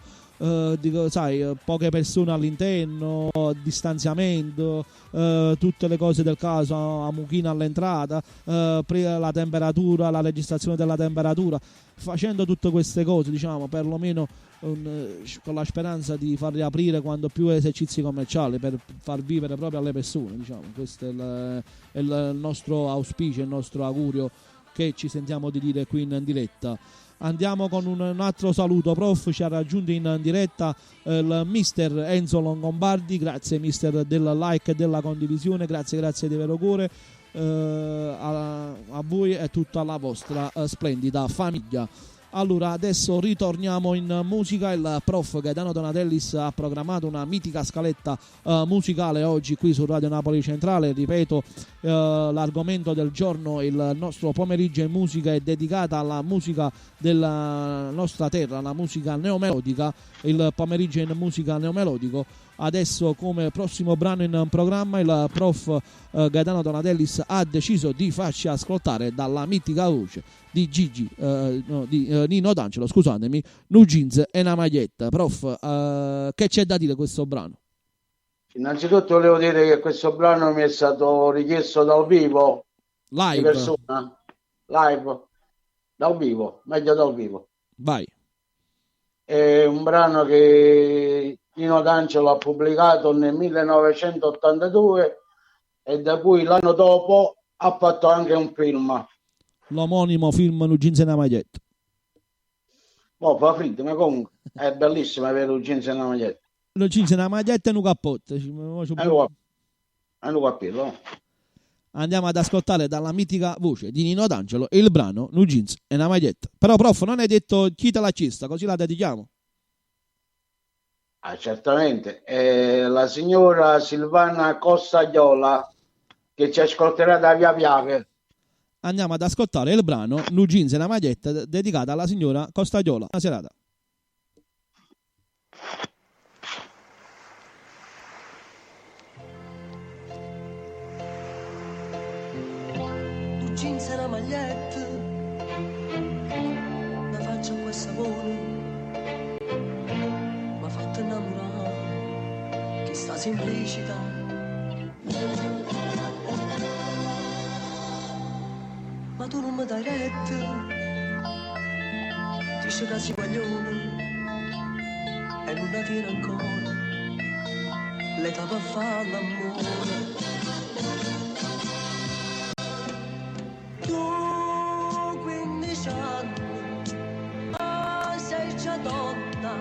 sai, poche persone all'interno, distanziamento, tutte le cose del caso, a mucchina all'entrata, la temperatura, la registrazione della temperatura, facendo tutte queste cose, diciamo, perlomeno con la speranza di far riaprire quanto più esercizi commerciali per far vivere proprio alle persone, diciamo. Questo è il nostro auspicio, il nostro augurio che ci sentiamo di dire qui in diretta. Andiamo con un altro saluto, prof. Ci ha raggiunto in diretta il mister Enzo Longombardi. Grazie mister del like e della condivisione, grazie di vero cuore a voi e tutta la vostra splendida famiglia. Allora, adesso ritorniamo in musica. Il prof Gaetano Donatellis ha programmato una mitica scaletta musicale oggi qui su Radio Napoli Centrale. Ripeto, l'argomento del giorno, il nostro pomeriggio in musica, è dedicata alla musica della nostra terra, la musica neomelodica. Il pomeriggio in musica neomelodico. Adesso, come prossimo brano in programma, il prof Gaetano Donatellis ha deciso di farci ascoltare dalla mitica voce di Nino D'Angelo, scusatemi, Nu Jeans e una maglietta. Prof, che c'è da dire questo brano? Innanzitutto volevo dire che questo brano mi è stato richiesto dal vivo, live, di persona, live, dal vivo, meglio dal vivo. Vai. È un brano che Nino D'Angelo ha pubblicato nel 1982 e da cui l'anno dopo ha fatto anche un film. L'omonimo film Nu Jeans e una maglietta. Boh, fa freddo, ma comunque è bellissimo avere Nu Jeans e una maglietta. Nu Jeans e una maglietta e un cappotto. Hanno capito. Andiamo ad ascoltare dalla mitica voce di Nino D'Angelo il brano Nu Jeans e una maglietta. Però prof, non hai detto chi te l'ha chiesto, così la dedichiamo. Ah, certamente. La signora Silvana Costagliola, che ci ascolterà da Via Piave. Andiamo ad ascoltare il brano Nu Jeans e una maglietta, dedicata alla signora Costagliola. Buona serata. Nu jeans e una maglietta, una faccia un po' sapore, m'ha fatto innamorare, che sta semplicità. Ma tu non mi dai retta, dici che sei guaglione e non la tieni ancora, l'età per fare l'amore. Tu 15 anni, ma sei già donna,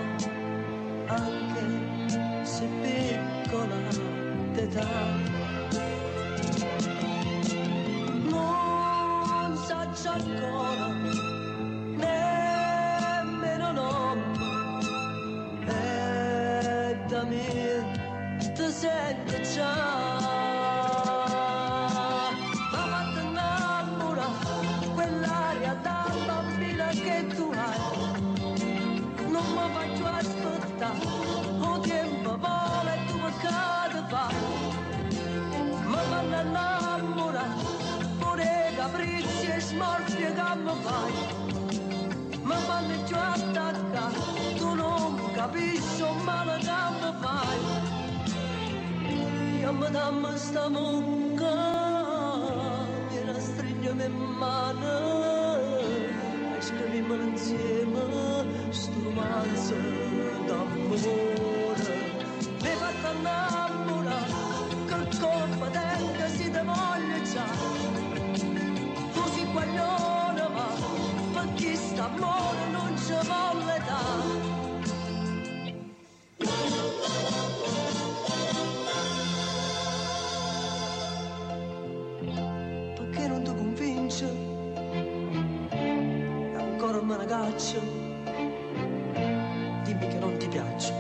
anche se piccola d'età. C'è ancora nemmeno nome e da me ti senti già, ma fatta innamorare quell'aria da bambina che tu hai, non mi faccio aspettare, o tempo vola e tu mi cade fai, ma fanno innamorare pure capricci e smorfie che mi fai, ma quando ti attacca tu non capisci un male che mi fai. Io mi dammi sta mucca, mi la stringo le mani e scriviamo insieme sto romanzo d'amore. Mi fa innamorare che confidente si te voglio già. Tu sei guaglione ma per chi sta amore non ci vuole dare. Perché non ti convince? E ancora me ne caccia. Dimmi che non ti piace.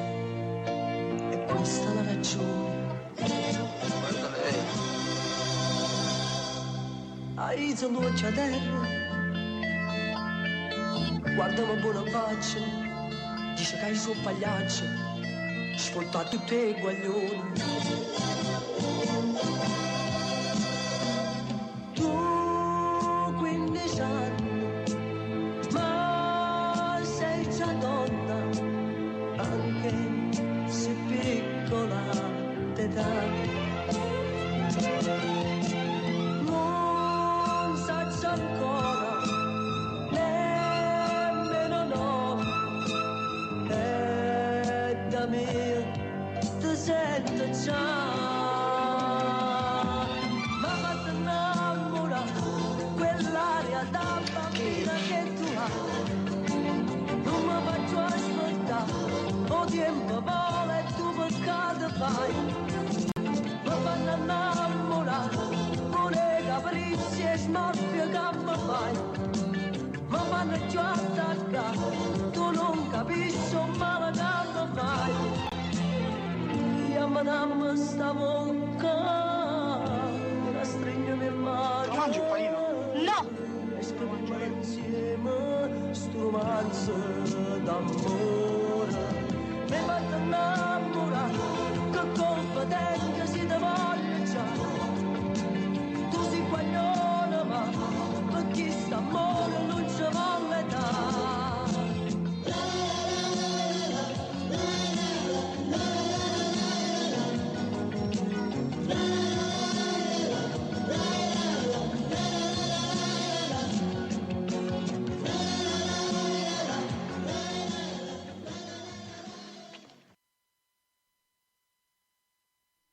E questa è la ragione. Guarda lei. Hai l'occhio a terra. Guardami buona faccia. Dice che hai il suo pagliaccio. Sfolta tutti i guaglioni. Tu 15 anni, ma sei già donna, anche se piccola d'età. Non sai ancora, nemmeno no, e da me ti sento già. Ma ti innamora quell'aria da bambina che tu hai. Non mi faccio aspettare, o tempo vola e tu peccato fai. Mi fanno innamorare, pure capricci e smorfie che mi fai. Mi fanno già attaccare, tu non capisci un male che mi fai. Io mi dammi sta bocca, la stringo in mano. Mangi un panino? No! E scriviamo insieme sto romanzo d'amore. Mi fatto innamorare, che confidente si te voglio già. Tu sei guaglione ma per chi sta amore non ci vuole dare.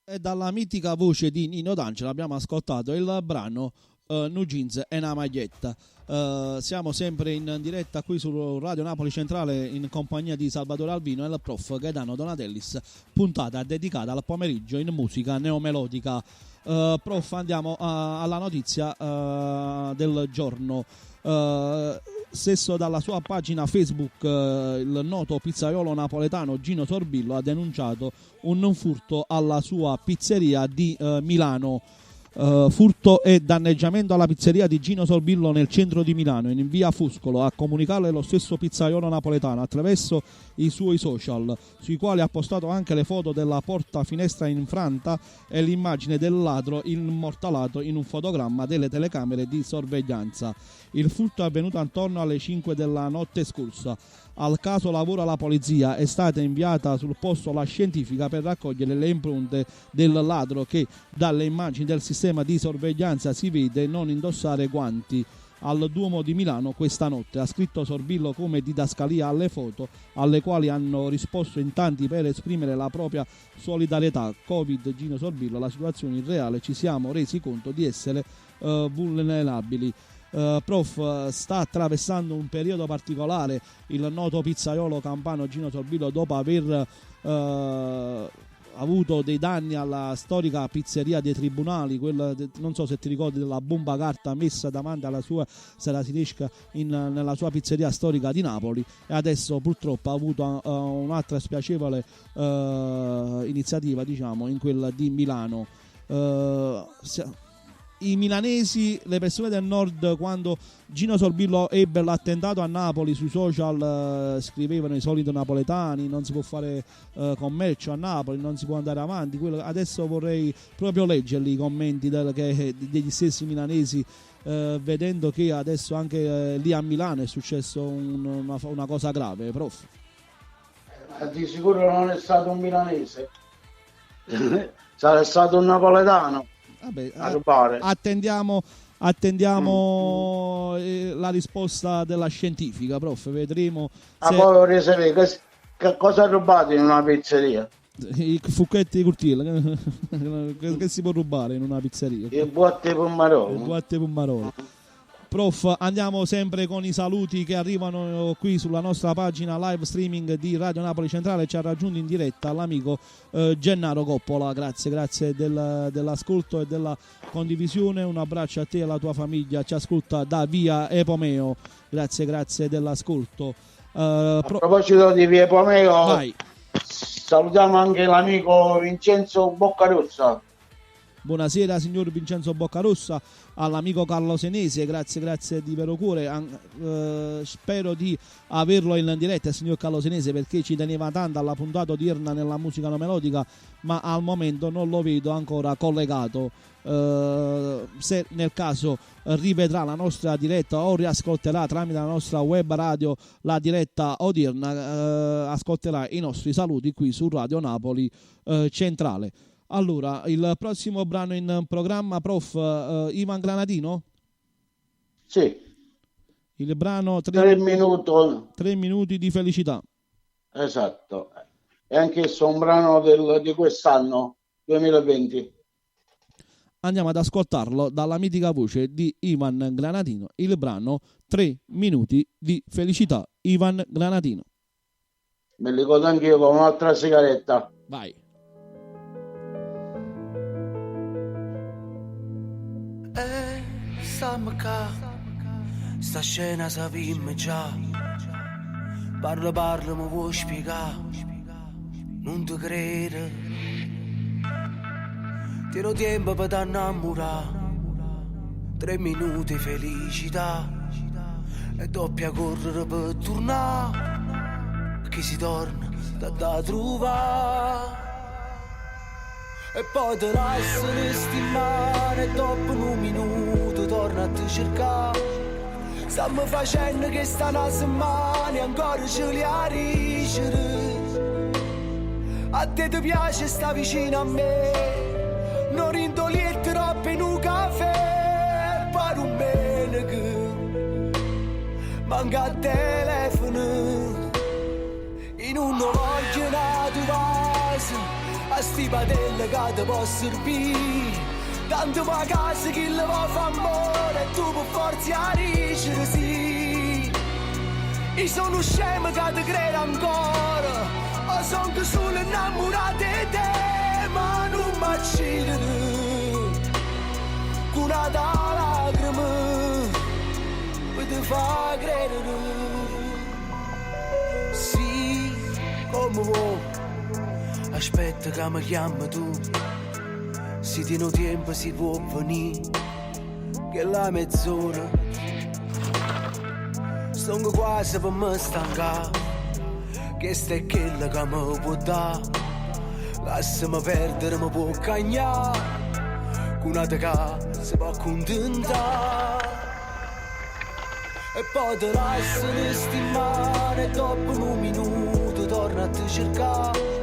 E dalla mitica voce di Nino D'Angelo abbiamo ascoltato il brano Nu Jeans e una maglietta. Siamo sempre in diretta qui su Radio Napoli Centrale in compagnia di Salvatore Albino e il prof Gaetano Donatellis, puntata dedicata al pomeriggio in musica neomelodica. Prof, andiamo alla notizia del giorno. Stesso dalla sua pagina Facebook il noto pizzaiolo napoletano Gino Sorbillo ha denunciato un furto alla sua pizzeria di Milano. Furto e danneggiamento alla pizzeria di Gino Sorbillo nel centro di Milano, in via Fuscolo. A comunicarle lo stesso pizzaiolo napoletano attraverso i suoi social, sui quali ha postato anche le foto della porta finestra infranta e l'immagine del ladro immortalato in un fotogramma delle telecamere di sorveglianza. Il furto è avvenuto attorno alle 5 della notte scorsa. Al caso lavora la polizia, è stata inviata sul posto la scientifica per raccogliere le impronte del ladro che dalle immagini del sistema di sorveglianza si vede non indossare guanti al Duomo di Milano questa notte. Ha scritto Sorbillo come didascalia alle foto, alle quali hanno risposto in tanti per esprimere la propria solidarietà. Covid, Gino Sorbillo, la situazione irreale, ci siamo resi conto di essere vulnerabili. Prof, sta attraversando un periodo particolare il noto pizzaiolo campano Gino Sorbillo dopo aver avuto dei danni alla storica pizzeria dei Tribunali, quella non so se ti ricordi della bomba carta messa davanti alla sua Serasinesca nella sua pizzeria storica di Napoli, e adesso purtroppo ha avuto un'altra spiacevole iniziativa, diciamo, in quella di Milano. I milanesi, le persone del nord, quando Gino Sorbillo ebbe l'attentato a Napoli, sui social scrivevano i soliti napoletani: non si può fare commercio a Napoli, non si può andare avanti. Adesso vorrei proprio leggerli i commenti degli stessi milanesi, vedendo che adesso anche lì a Milano è successo una cosa grave. Prof, di sicuro non è stato un milanese, sarà stato un napoletano. vabbè, a rubare. attendiamo attendiamo la risposta della scientifica, prof. Vedremo se Poi vorrei sapere che cosa ha rubato in una pizzeria. i fucchetti di Curtilla che si può rubare in una pizzeria. Il botte pommarolo. Guatte Pommarolo. Prof, andiamo sempre con i saluti che arrivano qui sulla nostra pagina live streaming di Radio Napoli Centrale. Ci ha raggiunto in diretta l'amico Gennaro Coppola. Grazie dell'ascolto e della condivisione. Un abbraccio a te e alla tua famiglia. Ci ascolta da via Epomeo. Grazie dell'ascolto. A proposito di via Epomeo, Vai. salutiamo anche l'amico Vincenzo Boccarossa. Buonasera signor Vincenzo Boccarossa, all'amico Carlo Senese, grazie di vero cuore. Spero di averlo in diretta il signor Carlo Senese, perché ci teneva tanto alla puntata odierna nella musica no melodica, ma al momento non lo vedo ancora collegato. Se nel caso rivedrà la nostra diretta o riascolterà tramite la nostra web radio la diretta odierna, ascolterà i nostri saluti qui su Radio Napoli Centrale. Allora, il prossimo brano in programma, prof, Ivan Granatino? Sì. Il brano 3 minuti di felicità. Esatto. È anch'esso un brano di quest'anno, 2020. Andiamo ad ascoltarlo dalla mitica voce di Ivan Granatino, il brano 3 minuti di felicità. Ivan Granatino. Me li godo anch'io con un'altra sigaretta. Vai. Stammi qua, sta scena sapimmo già. Parla, mi vuoi spiegare? Non ti credo. Tiro tempo per t'annamorare. 3 minuti felicità e doppia correre per tornare. Che si torna da trovare. E poi te lascio resti in mano e dopo 1 minuto torna a te cercare. Stiamo facendo che sta una settimana ancora ce li a ricevere. A te ti piace sta vicino a me, non rindolietti troppo in un caffè. Poi un bene che manca il telefono. In un voglio nato vasi a sti padelle che ti può servire. Tanto va a casa che le va fa amore e tu per forza a ricevere sì. Io sono scemo che ti credo ancora, o sono che solo innamorato di te, ma non mi accidere. Con una lacrima per ti fa credere. Sì, come vuoi. Aspetta che mi chiami tu. Se tieni tempo si può venire, che la mezz'ora sono quasi per me stanca. Che stai quella che mi può dare. Lasciami perdere, mi può cagnare. Con una te che si può accontentare. E poi te lascio resti in mano e dopo 1 minuto torna a te cercare.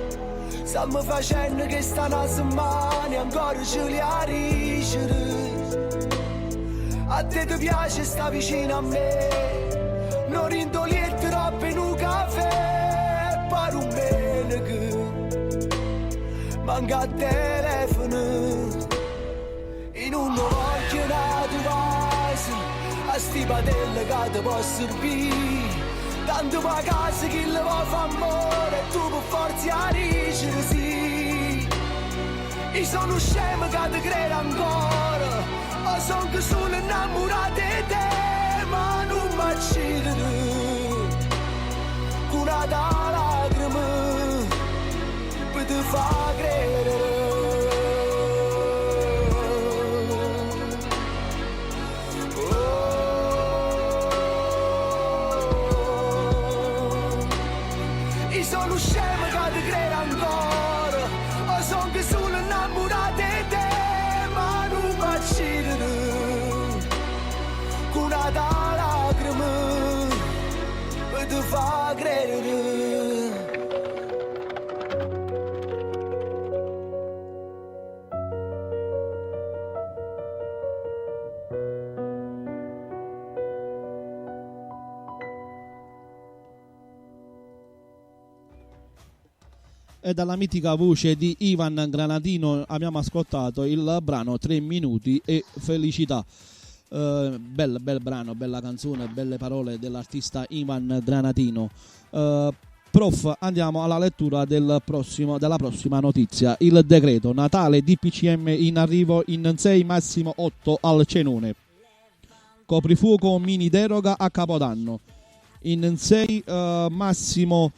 Stiamo facendo che sta una settimana ancora ce li a ricevere. A te ti piace sta vicino a me, non rindolietti troppo in un caffè. Poi un bene che manca il telefono. In un occhio nato vasi a sti padelle che ti può servire. Tanto va a casa che le va fa amore e tu per forza a ricevere sì. Io sono scemo che ti credo ancora, o sono che sono innamorato di te, ma non mi accidere. Con una lacrima per ti fa credere. Sono scemo che ti credo ancora, o sono che sono innamorato di te, ma non mi accidere. Con una lacrima per ti fa credere. e dalla mitica voce di Ivan Granatino abbiamo ascoltato il brano 3 minuti e felicità. Bel brano, bella canzone, belle parole dell'artista Ivan Granatino. Prof, andiamo alla lettura della prossima notizia. Il decreto Natale DPCM in arrivo in 6 massimo 8 al cenone. Coprifuoco mini deroga a Capodanno. In 6 massimo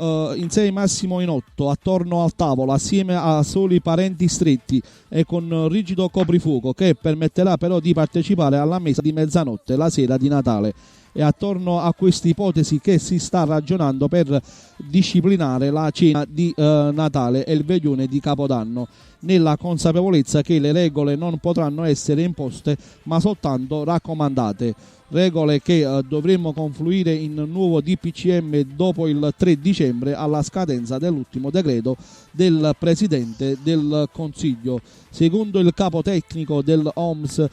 in 8 attorno al tavolo assieme a soli parenti stretti e con rigido coprifuoco che permetterà però di partecipare alla messa di mezzanotte la sera di Natale. È attorno a questa ipotesi che si sta ragionando per disciplinare la cena di Natale e il veglione di Capodanno, nella consapevolezza che le regole non potranno essere imposte ma soltanto raccomandate. Regole che dovremmo confluire in nuovo DPCM dopo il 3 dicembre alla scadenza dell'ultimo decreto del Presidente del Consiglio. Secondo il capo tecnico dell'OMS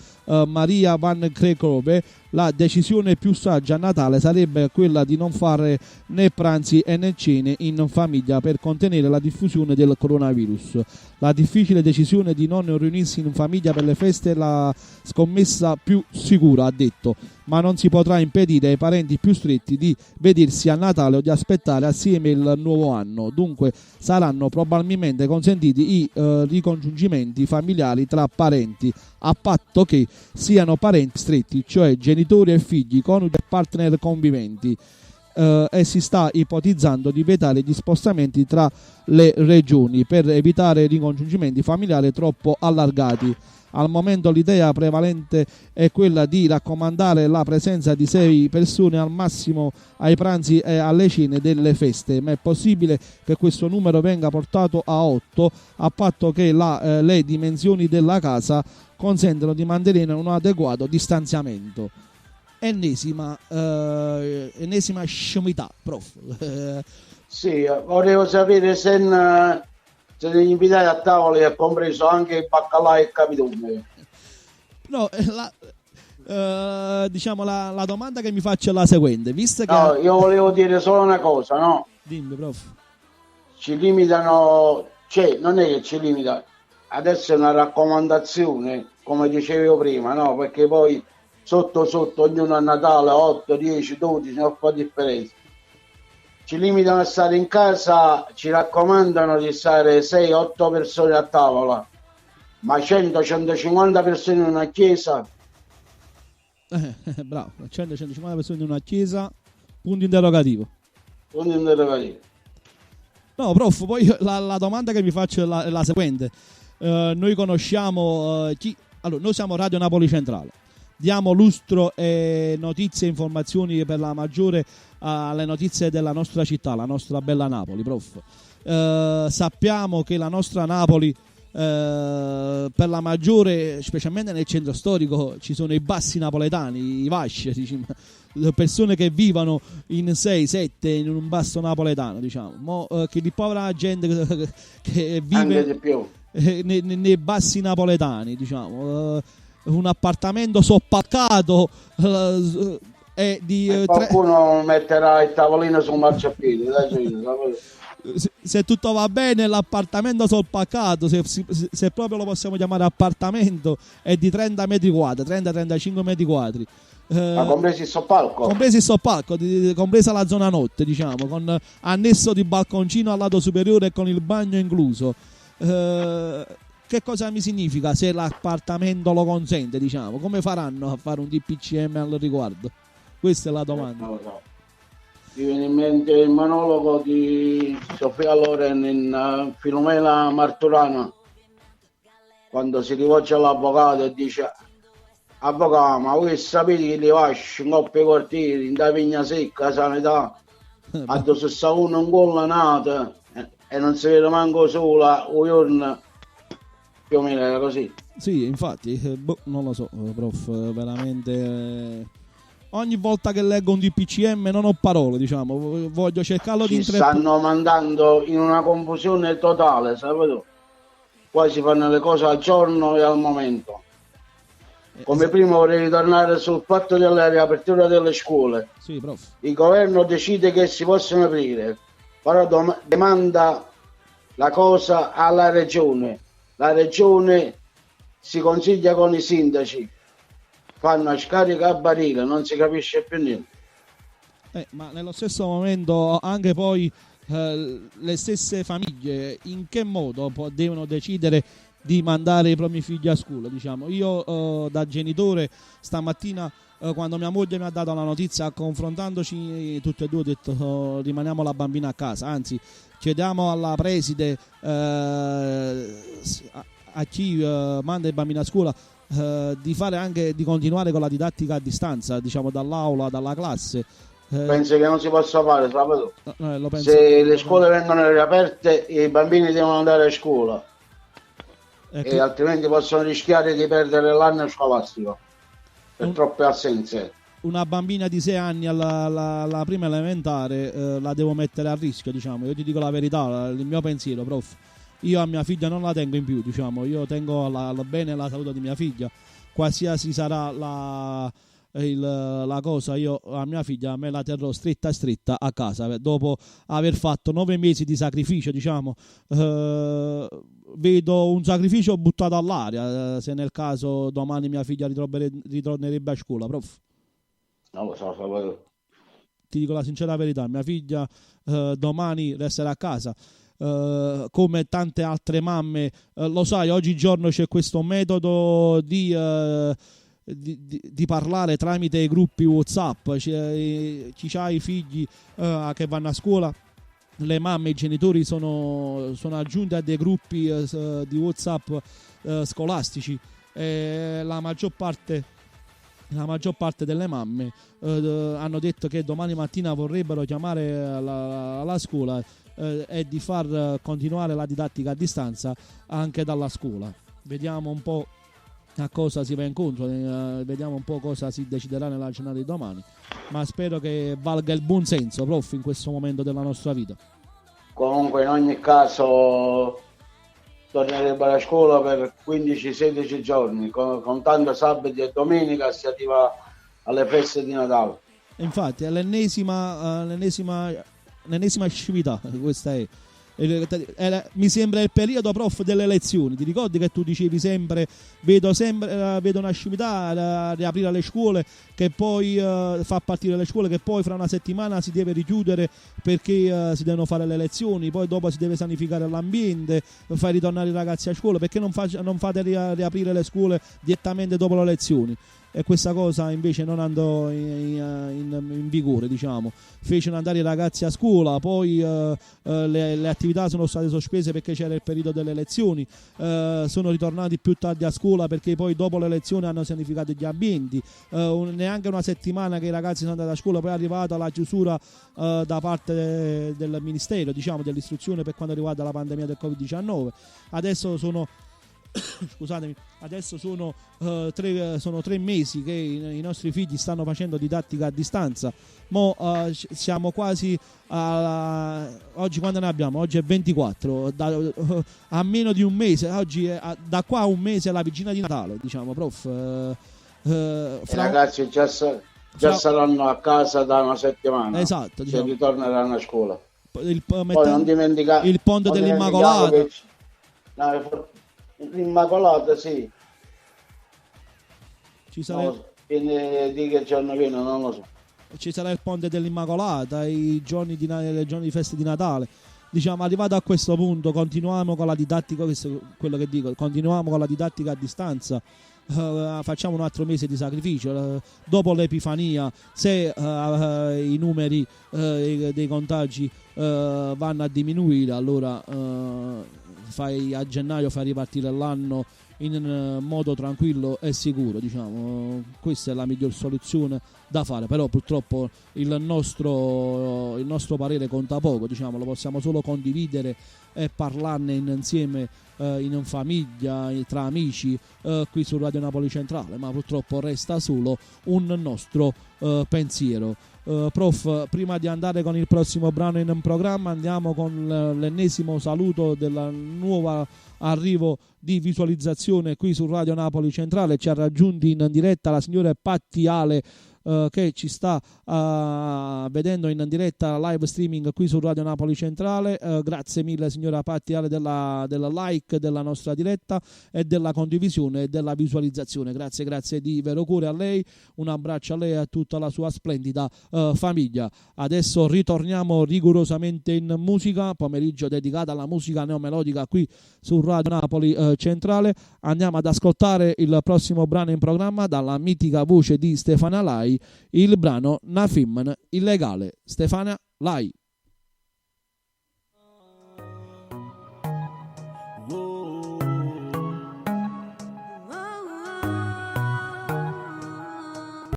Maria Van Kerkhove, la decisione più saggia a Natale sarebbe quella di non fare né pranzi né cene in famiglia per contenere la diffusione del coronavirus. La difficile decisione di non riunirsi in famiglia per le feste è la scommessa più sicura, ha detto, ma non si potrà impedire ai parenti più stretti di vedersi a Natale o di aspettare assieme il nuovo anno. Dunque saranno probabilmente consentiti i ricongiungimenti familiari tra parenti, a patto che siano parenti stretti, cioè genitori e figli, coniugi e partner conviventi. E si sta ipotizzando di vietare gli spostamenti tra le regioni per evitare ricongiungimenti familiari troppo allargati. Al momento l'idea prevalente è quella di raccomandare la presenza di 6 persone al massimo ai pranzi e alle cene delle feste, ma è possibile che questo numero venga portato a 8 a patto che le dimensioni della casa consentano di mantenere un adeguato distanziamento. Ennesima scimità, prof. Sì, volevo sapere se gli invitati a tavola è compreso anche il baccalà e il capitone. No, diciamo la domanda che mi faccio è la seguente, visto che... No, io volevo dire solo una cosa, no? Dimmi, prof. Ci limitano, cioè non è che ci limita, adesso è una raccomandazione, come dicevo prima, no? Perché poi sotto ognuno a Natale 8, 10, 12 non fa differenza. Ci limitano a stare in casa, ci raccomandano di stare 6-8 persone a tavola, ma 100-150 persone in una chiesa. Bravo, 100-150 persone in una chiesa, punto interrogativo. Punto interrogativo. No, prof, poi la domanda che mi faccio è la seguente. Noi conosciamo allora, noi siamo Radio Napoli Centrale. Diamo lustro e notizie e informazioni per la maggiore alle notizie della nostra città, la nostra bella Napoli, prof. Sappiamo che la nostra Napoli, per la maggiore, specialmente nel centro storico, ci sono i bassi napoletani, i vasci, diciamo, persone che vivono in 6-7 in un basso napoletano, diciamo, che di povera gente che vive nei bassi napoletani, diciamo. Un appartamento soppaccato qualcuno metterà il tavolino sul marciapiede, se tutto va bene l'appartamento soppaccato, se proprio lo possiamo chiamare appartamento, è di 30 metri quadri, 30-35 metri quadri, ma compresi il soppalco, compresa la zona notte, diciamo, con annesso di balconcino al lato superiore e con il bagno incluso. Che cosa mi significa se l'appartamento lo consente, diciamo? Come faranno a fare un DPCM al riguardo? Questa è la domanda. Mi viene in mente il monologo di Sofia Loren in Filomena Marturana, quando si rivolge all'avvocato e dice: avvocato, ma voi sapete che li vasci in coppia quartieri, in da Vigna Secca, sanità, a 61 in quella nata e non si vede manco sola un giorno. Più o meno era così. Sì, infatti, non lo so, prof, veramente ogni volta che leggo un DPCM non ho parole, diciamo, voglio cercarlo di stanno mandando in una confusione totale, sapete? Qua si fanno le cose al giorno e al momento. Come prima vorrei ritornare sul fatto della riapertura delle scuole. Sì, prof. Il governo decide che si possono aprire, però demanda la cosa alla regione. La regione si consiglia con i sindaci, fanno a scarica a barile, non si capisce più niente. Ma nello stesso momento anche poi le stesse famiglie in che modo devono decidere di mandare i propri figli a scuola, diciamo. Io da genitore stamattina quando mia moglie mi ha dato la notizia, confrontandoci tutti e due, ho detto rimaniamo la bambina a casa, anzi chiediamo alla preside a chi manda i bambini a scuola di fare anche, di continuare con la didattica a distanza, diciamo dall'aula, dalla classe. Penso che non si possa fare, sabato. Lo penso. Se le scuole vengono riaperte, i bambini devono andare a scuola e altrimenti possono rischiare di perdere l'anno scolastico per troppe assenze. Una bambina di 6 anni alla prima elementare la devo mettere a rischio, diciamo. Io ti dico la verità, il mio pensiero, prof. Io a mia figlia non la tengo in più, diciamo. Io tengo al bene e la salute di mia figlia. Qualsiasi sarà la cosa, io a mia figlia me la terrò stretta a casa. Dopo aver fatto 9 mesi di sacrificio, diciamo, vedo un sacrificio buttato all'aria, se nel caso domani mia figlia ritornerebbe a scuola, prof. Non lo so. Ti dico la sincera verità, mia figlia domani resterà a casa. Come tante altre mamme, lo sai, oggigiorno c'è questo metodo di parlare tramite i gruppi WhatsApp. Chi ha i figli che vanno a scuola, le mamme, i genitori sono aggiunti a dei gruppi di WhatsApp scolastici. La maggior parte delle mamme hanno detto che domani mattina vorrebbero chiamare alla scuola e di far continuare la didattica a distanza anche dalla scuola. Vediamo un po' a cosa si va incontro, vediamo un po' cosa si deciderà nella giornata di domani, ma spero che valga il buon senso, prof, in questo momento della nostra vita. Comunque in ogni caso tornerebbe alla scuola per 15-16 giorni, contando sabati e domenica si arriva alle feste di Natale. Infatti è l'ennesima scività, questa è. Mi sembra il periodo, prof, delle elezioni. Ti ricordi che tu dicevi sempre vedo una scimità a riaprire le scuole, che poi fa partire le scuole, che poi fra una settimana si deve richiudere perché si devono fare le elezioni, poi dopo si deve sanificare l'ambiente, fai ritornare i ragazzi a scuola, perché non fate riaprire le scuole direttamente dopo le elezioni? E questa cosa invece non andò in vigore, diciamo. Fecero andare i ragazzi a scuola, poi le attività sono state sospese perché c'era il periodo delle elezioni, sono ritornati più tardi a scuola perché poi dopo le elezioni hanno sanificato gli ambienti, neanche una settimana che i ragazzi sono andati a scuola, poi è arrivata la chiusura da parte del Ministero, diciamo, dell'istruzione per quanto riguarda la pandemia del Covid-19. Adesso sono sono 3 mesi che i nostri figli stanno facendo didattica a distanza. Siamo quasi oggi quando ne abbiamo? Oggi è 24, a meno di un mese, da qua a un mese è la vigilia di Natale, diciamo, prof. I ragazzi già saranno a casa da una settimana. Esatto, diciamo. Se ritorneranno a scuola. Poi non dimenticare il ponte dell'Immacolata. L'Immacolata, sì. Ci sarà di che giorno viene, non lo so. Ci sarà il ponte dell'Immacolata, i giorni di feste di Natale. Diciamo, arrivato a questo punto, continuiamo con la didattica, questo è quello che dico, continuiamo con la didattica a distanza. Facciamo un altro mese di sacrificio. Dopo l'Epifania, se i numeri dei contagi vanno a diminuire, allora a gennaio fai ripartire l'anno in modo tranquillo e sicuro, diciamo. Questa è la miglior soluzione da fare, però purtroppo il nostro parere conta poco, diciamo, lo possiamo solo condividere e parlarne insieme in famiglia, tra amici, qui su Radio Napoli Centrale, ma purtroppo resta solo un nostro pensiero. Prof, prima di andare con il prossimo brano in programma, andiamo con l'ennesimo saluto del nuovo arrivo di visualizzazione qui su Radio Napoli Centrale. Ci ha raggiunti in diretta la signora Patti Ale che ci sta vedendo in diretta live streaming qui su Radio Napoli Centrale. Grazie mille signora Patti Ale della like della nostra diretta e della condivisione e della visualizzazione. Grazie di vero cuore a lei, un abbraccio a lei e a tutta la sua splendida famiglia. Adesso ritorniamo rigorosamente in musica, pomeriggio dedicato alla musica neomelodica qui su Radio Napoli Centrale. Andiamo ad ascoltare il prossimo brano in programma dalla mitica voce di Stefania Lai, il brano Na Femmina illegale. Stefania Lai.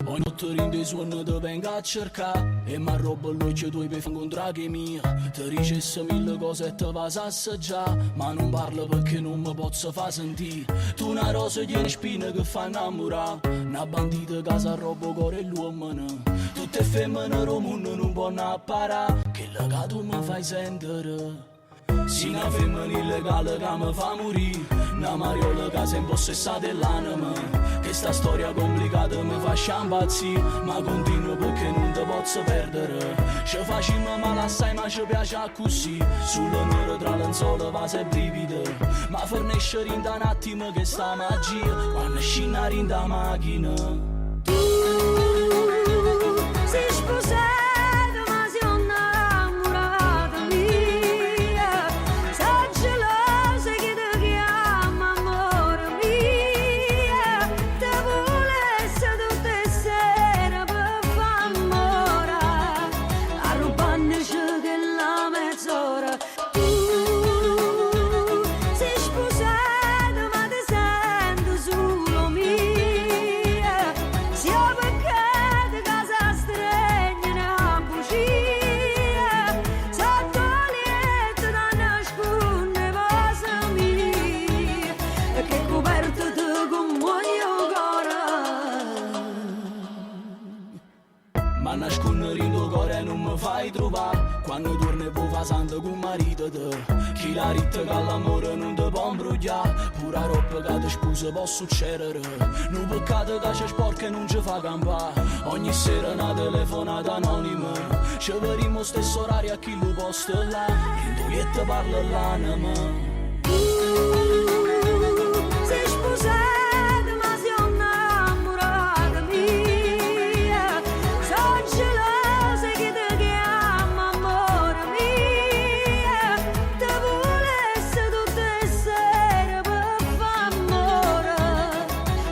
Ogni notte rinde suono te venga a cercare e mi arrobo l'occhio tuoi per incontrare che mia. Ti dicesse mille cose e te vas a assaggiare, ma non parlo perché non mi posso far sentire. Tu una rosa di spine che fa innamorare, una bandita che si arroba cuore e l'uomo. Tutte femmine romune non possono apparare, che la tu mi fai sentire. Si una femmina illegale che mi fa morire, una mariola che si è impossessata dell'anima. Che sta storia complicata mi fa sciampazzire, ma continuo perché non te posso perdere. Ci facciamo male assai ma ci piace così, sulle nere tra lenzuola va se brivide. Ma fornisce rinda un attimo che sta magia, quando scina rinda macchina. Tu sei sposata ma sei innamorata mia, sei gelosa che ti chiama amore mia, te volesse tutte le sere per far amore, arrubandoci che la mezz'ora. Tu sei sposata ma ti sento solo mia, sia perché casa stregna una bugia, sotto letto da nascondere cosa mia, che coperto te con muoio cuore. Ma nascondere in tuo cuore non mi fai trovare, quando torni e vuoi fa santo con marito te. Chi la ritta che l'amore non ti può imbrogliare, pure a roba che ti sposa può succedere. Non peccato che c'è sporca e non ci fa campare, ogni sera una telefonata anonima. Ci vedremo stesso orario a chi lo posta là, in tu parla l'anima. Sei sposata ma sei innamorata mia, sono gelosa che ti chiama amore mia, te volesse tutte le sere per far amore,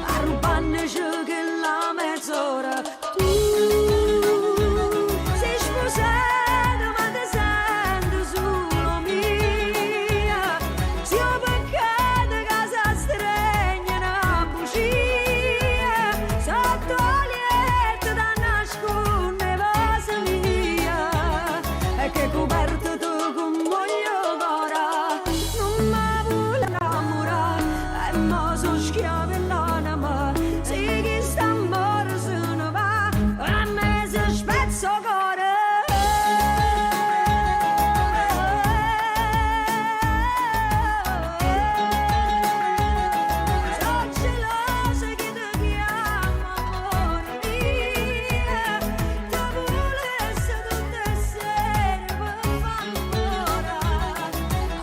arrubandoci che la mezz'ora. Tu sei sposata ma ti sento solo mia, sia perché casa stregna una bugia, sotto letto da nascondere cosa mia, e che coperto tu con muoio cuore. Non mi vuole innamorare e mo sono schiava e l'anima, sì che sta amore se ne va, a me si spezza il cuore. Sono gelosa che ti chiama amore mia, te volesse tutte le sere per far amore,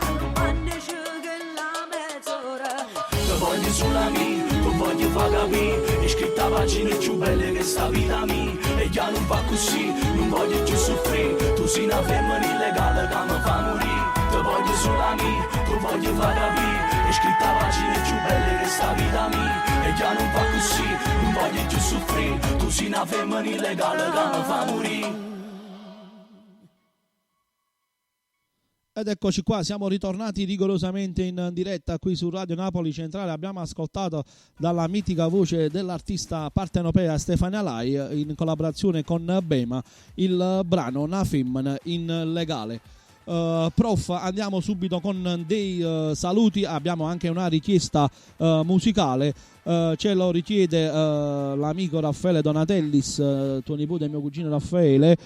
arrubandoci che la mezz'ora. Te voglio sulla mia, tu voglio far capire, è scritta pagine più belle che sta vita mia, e già non fa così, non voglio più soffrire, tu sei una femmina illegale che mi fa morire. Te voglio sulla mia, tu voglio far capire, è scritta pagine più belle che sta vita mia, e già non fa così, non voglio più soffrire, tu sei una femmina illegale che mi fa morire. Ed eccoci qua, siamo ritornati rigorosamente in diretta qui su Radio Napoli Centrale. Abbiamo ascoltato dalla mitica voce dell'artista partenopea Stefania Lai, in collaborazione con Bema, il brano Na Femmina illegale. Prof, andiamo subito con dei saluti. Abbiamo anche una richiesta musicale. ce lo richiede l'amico Raffaele Donatellis, tuo nipote e mio cugino Raffaele.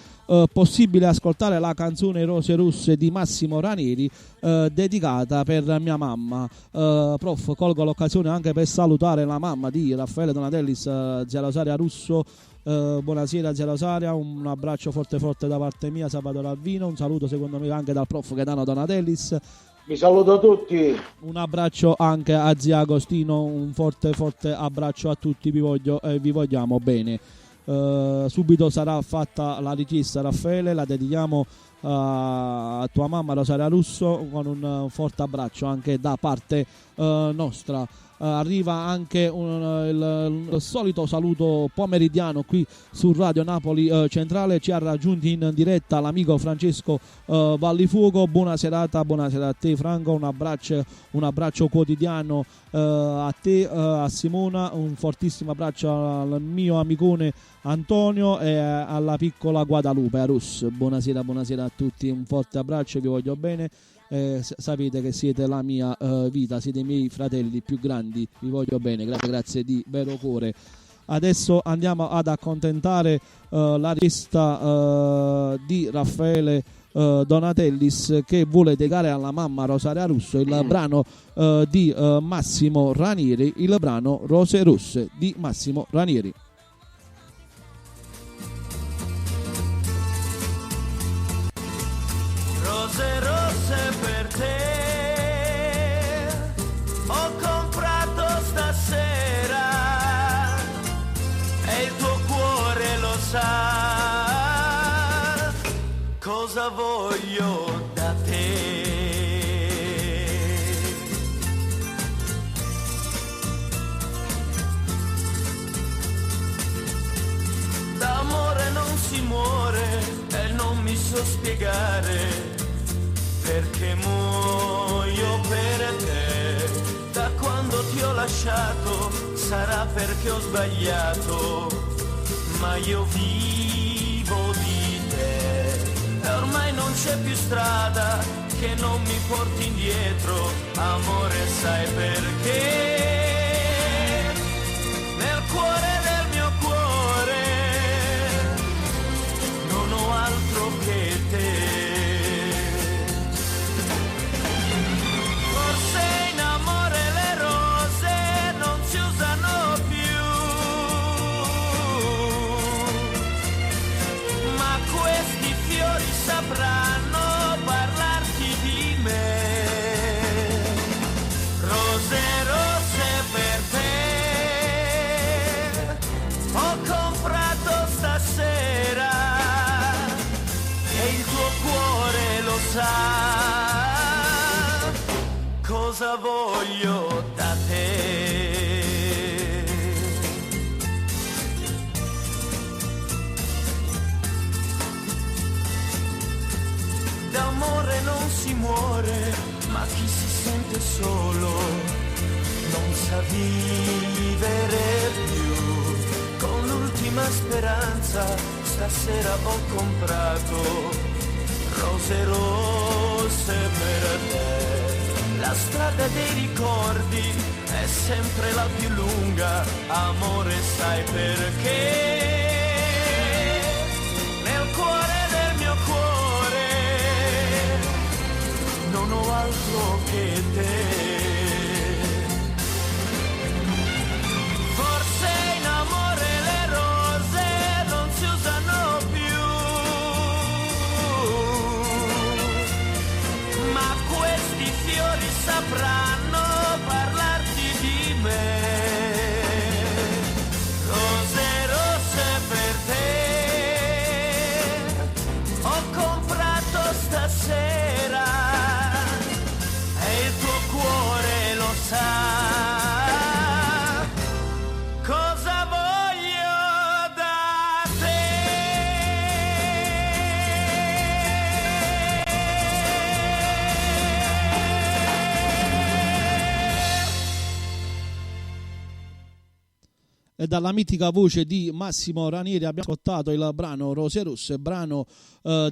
Possibile ascoltare la canzone Rose Russe di Massimo Ranieri, dedicata per mia mamma. Prof, colgo l'occasione anche per salutare la mamma di Raffaele Donatellis, zia Rosaria Russo. Buonasera zia Rosaria, un abbraccio forte forte da parte mia, Salvatore Alvino, un saluto secondo me anche dal prof Gaetano Donatellis. Vi saluto tutti. Un abbraccio anche a zia Agostino, un forte forte abbraccio a tutti, vi vogliamo bene. Subito sarà fatta la richiesta, Raffaele, la dedichiamo a tua mamma Rosaria Russo con un forte abbraccio anche da parte nostra. Arriva anche il solito saluto pomeridiano qui su Radio Napoli Centrale. Ci ha raggiunti in diretta l'amico Francesco Vallifuoco. Buona serata a te Franco, un abbraccio quotidiano a te, a Simona, un fortissimo abbraccio al mio amicone Antonio e alla piccola Guadalupe Arus. Buonasera a tutti, un forte abbraccio, vi voglio bene. Sapete che siete la mia vita, siete i miei fratelli più grandi, vi voglio bene, grazie di vero cuore. Adesso andiamo ad accontentare la richiesta di Raffaele Donatellis, che vuole dedicare alla mamma Rosaria Russo il brano di Massimo Ranieri, il brano Rose Russe di Massimo Ranieri. Rose rosse per te ho comprato stasera e il tuo cuore lo sa cosa voglio da te. D'amore non si muore e non mi so spiegare perché muoio per te. Da quando ti ho lasciato sarà perché ho sbagliato, ma io vivo di te. E ormai non c'è più strada che non mi porti indietro, amore, sai perché? Nel cuore del mio cuore non ho altro che te. Sapranno parlarti di me. Rose rosse per te ho comprato stasera e il tuo cuore lo sa cosa voglio da te. D'amore non si muore, ma chi si sente solo non sa vivere più. Con l'ultima speranza stasera ho comprato rose rosse per te. La strada dei ricordi è sempre la più lunga, amore, sai perché? Nel cuore del mio cuore non ho altro che te. Forse in amore le rose non si usano più, ma questi fiori sapranno parlarti di me. Rose rosse per te ho comprato stasera e il tuo cuore lo sa cosa voglio da te. E dalla mitica voce di Massimo Ranieri abbiamo ascoltato il brano Rose Russe, brano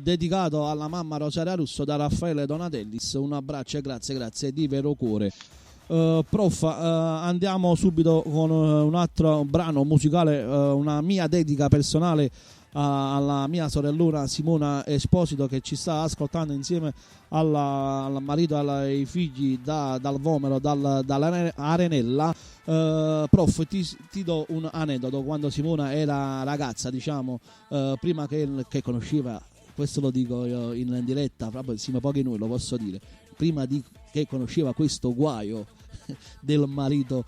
dedicato alla mamma Rosaria Russo da Raffaele Donatellis. Un abbraccio e grazie di vero cuore. Prof, andiamo subito con un altro brano musicale, una mia dedica personale alla mia sorellona Simona Esposito, che ci sta ascoltando insieme al marito e ai figli dal Vomero, dall'Arenella. Prof, ti do un aneddoto. Quando Simona era ragazza, diciamo, prima che conosceva, questo lo dico io in diretta, proprio insieme a pochi noi lo posso dire, prima che conosceva questo guaio del marito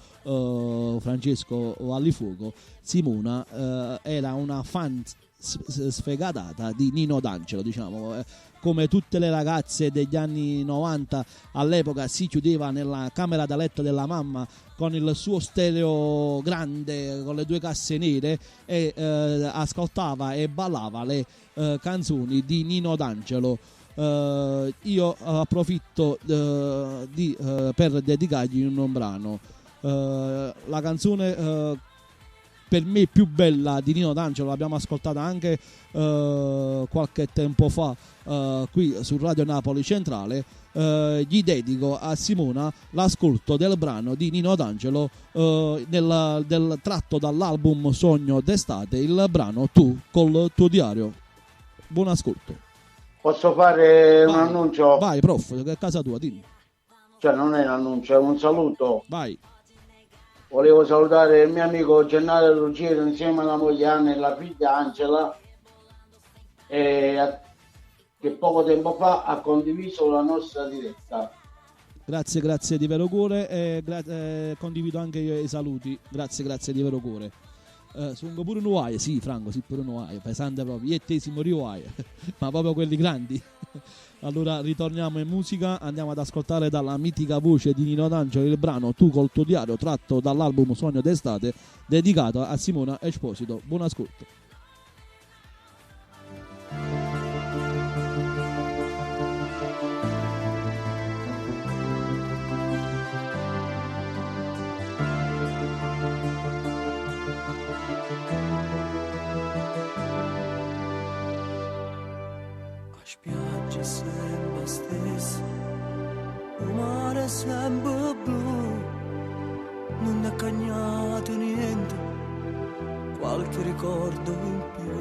Francesco Vallifuoco, Simona era una fan sfegatata di Nino D'Angelo, diciamo, come tutte le ragazze degli anni 90. All'epoca si chiudeva nella camera da letto della mamma con il suo stereo grande con le 2 casse nere e ascoltava e ballava le canzoni di Nino D'Angelo. Io approfitto per dedicargli un brano. La canzone per me più bella di Nino D'Angelo, l'abbiamo ascoltata anche qualche tempo fa qui su Radio Napoli Centrale. Gli dedico a Simona l'ascolto del brano di Nino D'Angelo del tratto dall'album Sogno d'estate, il brano Tu col tuo diario. Buon ascolto. Posso fare un Vai. annuncio? Vai, prof, che è casa tua, dimmi. Cioè non è un annuncio, è un saluto. Vai. Volevo salutare il mio amico Gennaro Ruggiero insieme alla moglie Anna e la figlia Angela, che poco tempo fa ha condiviso la nostra diretta. Grazie di vero cuore e condivido anche io i saluti. Grazie di vero cuore. Sono pure un uaie, sì Franco, sì pure un uaie, pesante proprio, io e te siamo uaie, ma proprio quelli grandi. Allora ritorniamo in musica, andiamo ad ascoltare dalla mitica voce di Nino D'Angelo il brano Tu col tuo diario, tratto dall'album Sogno d'estate, dedicato a Simona Esposito. Buon ascolto. Spiaggia sempre stessa, il mare sempre blu, non è cagnato niente, qualche ricordo in più.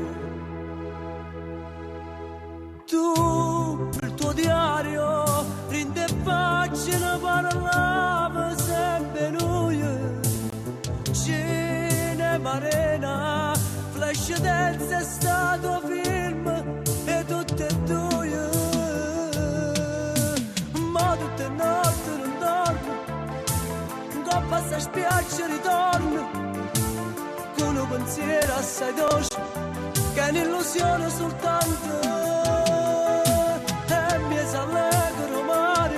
Tu, il tuo diario, rinde pagina, parlava sempre noi, cinema arena, flash dance è stato film, e tutte e due, ma tutte e notte non dormo, coppa sta spiaggia ritorno, con un pensiero assai dolce, che è un'illusione soltanto, e mi s'allegro mare,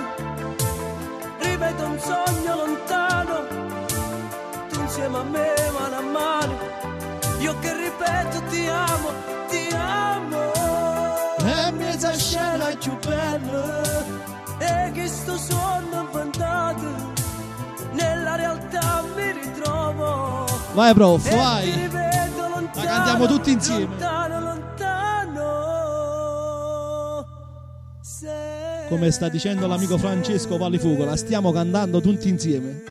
ripeto un sogno lontano, tu insieme a me mano a mano, io che ripeto ti amo, ti amo. E mezza scena più bella, e che sto sogno inventato, nella realtà mi ritrovo. Vai prof, E vai. ti rivedo lontano, La cantiamo tutti insieme. Lontano, lontano. Come sta dicendo l'amico Francesco Vallifuoco, la stiamo cantando tutti insieme.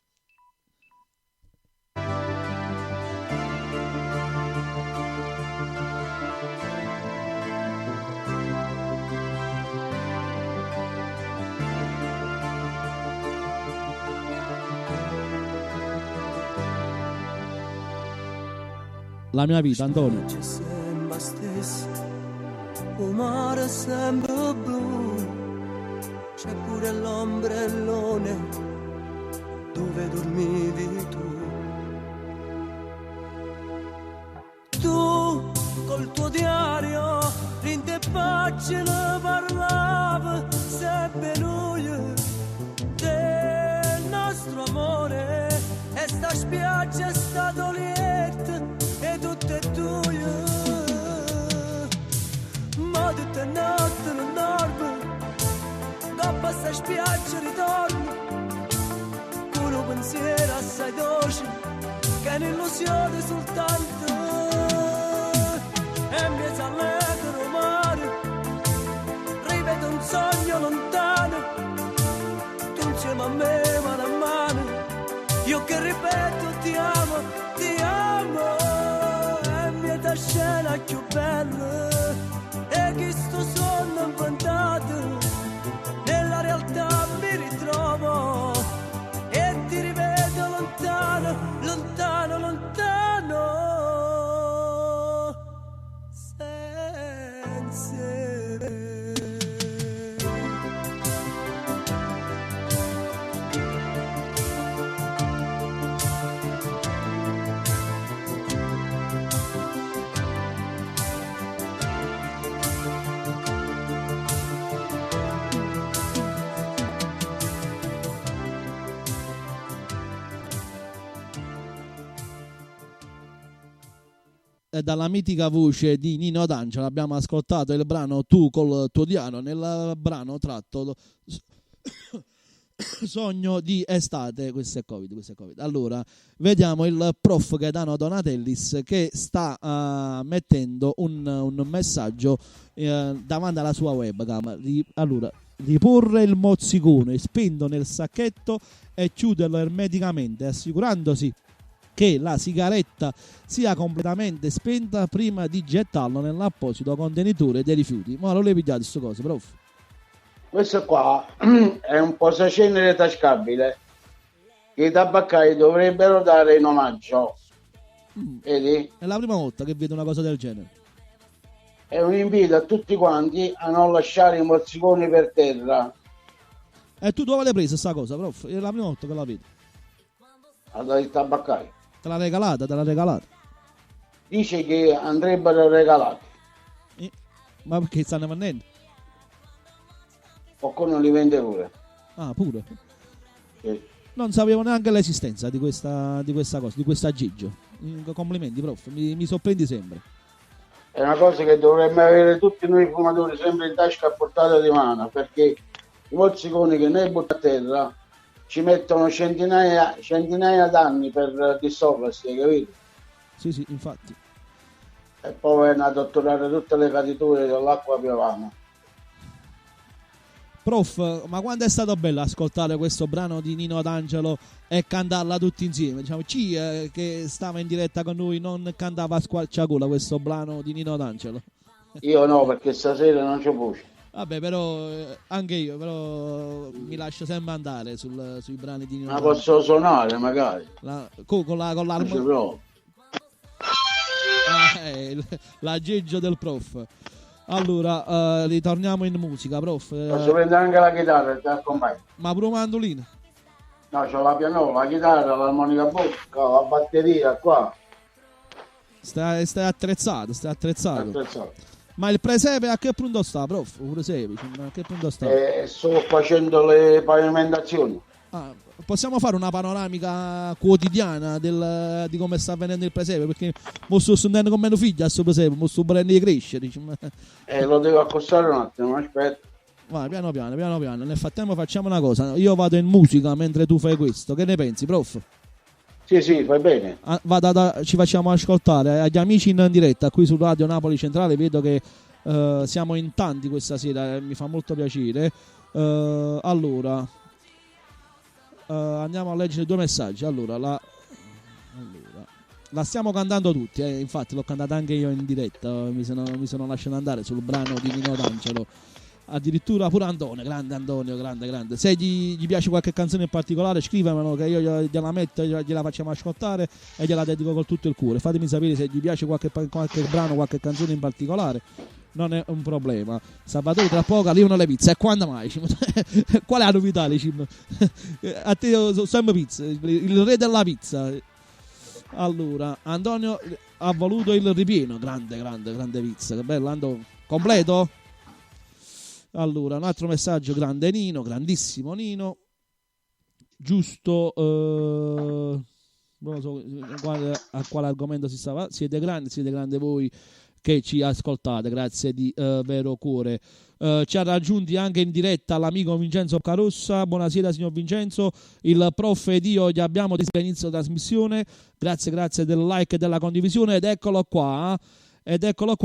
La mia vita, Antonio. C'è sempre stessa, il mare è sempre blu, c'è pure l'ombrellone dove dormivi tu. Tu col tuo diario in te pagine parlava sempre lui del nostro amore, e sta spiaggia è stato lieta e tutte e due, ma tutte notte non dormo, coppa sta spiaggia ritorno, con un pensiero assai dolce, che è un'illusione soltanto, e mi s'allegro mare, rivedo un sogno lontano, tu insieme a me mano a mano, insieme. Dalla mitica voce di Nino D'Angelo abbiamo ascoltato il brano Tu col tuo diano, nel brano tratto Sogno di estate. Questo è Covid. Allora, vediamo il prof Gaetano Donatellis che sta mettendo un messaggio davanti alla sua webcam. Allora, riporre il mozzicone spinto nel sacchetto e chiuderlo ermeticamente, assicurandosi che la sigaretta sia completamente spenta prima di gettarlo nell'apposito contenitore dei rifiuti. Ma non le pigliate queste cose, prof? Questo qua è un posacenere tascabile che i tabaccai dovrebbero dare in omaggio. Vedi? È la prima volta che vedo una cosa del genere. È un invito a tutti quanti a non lasciare i mozziconi per terra. E tu dove l'hai presa sta cosa, prof? È la prima volta che la vedo. Allora il tabaccai Te l'ha regalata. dice che andrebbero regalati. Ma perché stanno vendendo? Qualcuno li vende pure. Ah, pure? Sì. Non sapevo neanche l'esistenza di questa cosa, di questo aggeggio. Complimenti, prof, mi sorprendi sempre. È una cosa che dovremmo avere tutti noi fumatori sempre in tasca a portata di mano, perché i mozziconi che noi buttiamo a terra ci mettono centinaia d'anni per dissolversi, capito? Sì, infatti. E poi vanno a dottorare tutte le caditure dell'acqua piovana. Prof, ma quando è stato bello ascoltare questo brano di Nino D'Angelo e cantarla tutti insieme? Diciamo, che stava in diretta con noi non cantava a squarciagola questo brano di Nino D'Angelo? Io no, perché stasera non c'ho voce. Vabbè, però anche io però mi lascio sempre andare sui brani di Nino Ma D'Angelo. posso suonare magari? Con l'arma. L'aggeggio del prof. Allora, ritorniamo in musica, prof. Posso prendere anche la chitarra e ti accompagno? Ma pure mandolina? No, c'ho la pianola, la chitarra, l'armonica a bocca, la batteria qua. Stai attrezzato. Ma il presepe a che punto sta, prof? Il presepe, a che punto sta? Sto facendo le pavimentazioni. Possiamo fare una panoramica quotidiana di come sta avvenendo il presepe, perché mo sto andando con meno figlia a questo presepe, mo sto prendendo di crescere, diciamo. Lo devo accostare un attimo, aspetta. Vai, piano piano. Nel frattempo facciamo una cosa, io vado in musica mentre tu fai questo, che ne pensi, prof? Sì, fai bene. Ci facciamo ascoltare agli amici in diretta qui su Radio Napoli Centrale. Vedo che siamo in tanti questa sera, mi fa molto piacere. Allora, andiamo a leggere 2 messaggi. Allora, la stiamo cantando tutti, infatti l'ho cantata anche io in diretta, mi sono lasciato andare sul brano di Nino D'Angelo. Addirittura pure Antonio, grande. Se gli piace qualche canzone in particolare, scrivemelo che io gliela metto, gliela facciamo ascoltare e gliela dedico con tutto il cuore. Fatemi sapere se gli piace qualche brano, qualche canzone in particolare. Non è un problema. Salvatore, tra poco arrivano le pizze. E quando mai? Qual è la novità? A te sono sempre pizza, il re della pizza. Allora, Antonio ha voluto il ripieno. Grande pizza. Che bello, Antonio. Completo? Allora, un altro messaggio, grande Nino, grandissimo Nino. Giusto, non lo so a quale argomento si stava. Siete grandi voi che ci ascoltate, grazie di vero cuore. Ci ha raggiunti anche in diretta l'amico Vincenzo Carossa. Buonasera signor Vincenzo, il prof ed io gli abbiamo detto all'inizio della trasmissione, grazie del like e della condivisione, ed eccolo qua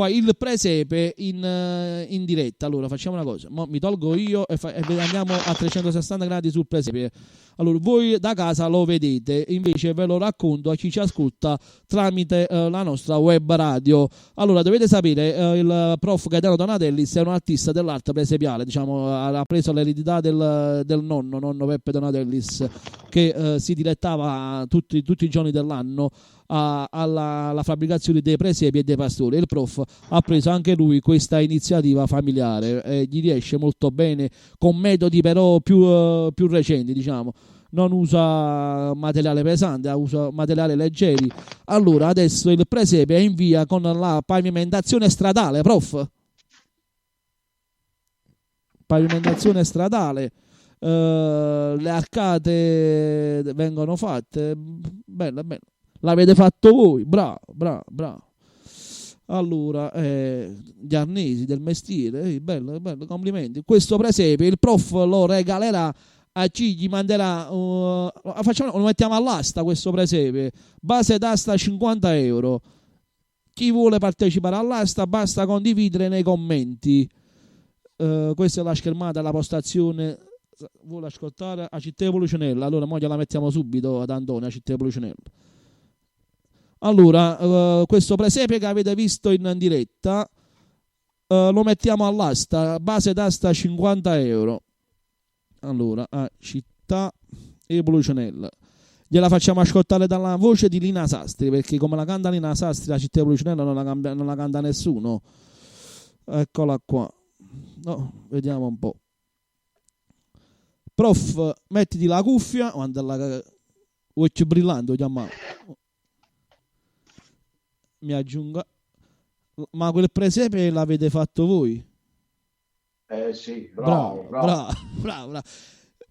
il presepe in diretta. Allora facciamo una cosa, mi tolgo io e andiamo a 360 gradi sul presepe. Allora voi da casa lo vedete, invece ve lo racconto a chi ci ascolta tramite la nostra web radio. Allora dovete sapere, il prof Gaetano Donatellis è un artista dell'arte presepiale, diciamo, ha preso l'eredità del nonno Peppe Donatellis, che si dilettava tutti i giorni dell'anno alla fabbricazione dei presepi e dei pastori. Il prof ha preso anche lui questa iniziativa familiare, gli riesce molto bene, con metodi però più recenti, diciamo. Non usa materiale pesante, usa materiali leggeri. Allora adesso il presepe è in via con la pavimentazione stradale, prof. Pavimentazione stradale, le arcate vengono fatte, bella. L'avete fatto voi, bravo. Allora, gli arnesi del mestiere, bello, complimenti. Questo presepe il prof lo regalerà a chi gli manderà, lo mettiamo all'asta questo presepe, base d'asta 50 euro. Chi vuole partecipare all'asta basta condividere nei commenti. Questa è la schermata, la postazione. Vuole ascoltare a Città Policinella? Allora mo gliela mettiamo subito ad Antonio a Città Policinella. Allora, questo presepe che avete visto in diretta lo mettiamo all'asta, base d'asta 50 euro. Allora, a Città e Policinella. Gliela facciamo ascoltare dalla voce di Lina Sastri, perché come la canta Lina Sastri a Città e Policinella non la canta nessuno. Eccola qua. No, vediamo un po'. Prof, mettiti la cuffia, voce brillante, chiamavo. Mi aggiunga. Ma quel presepe l'avete fatto voi? Sì, bravo.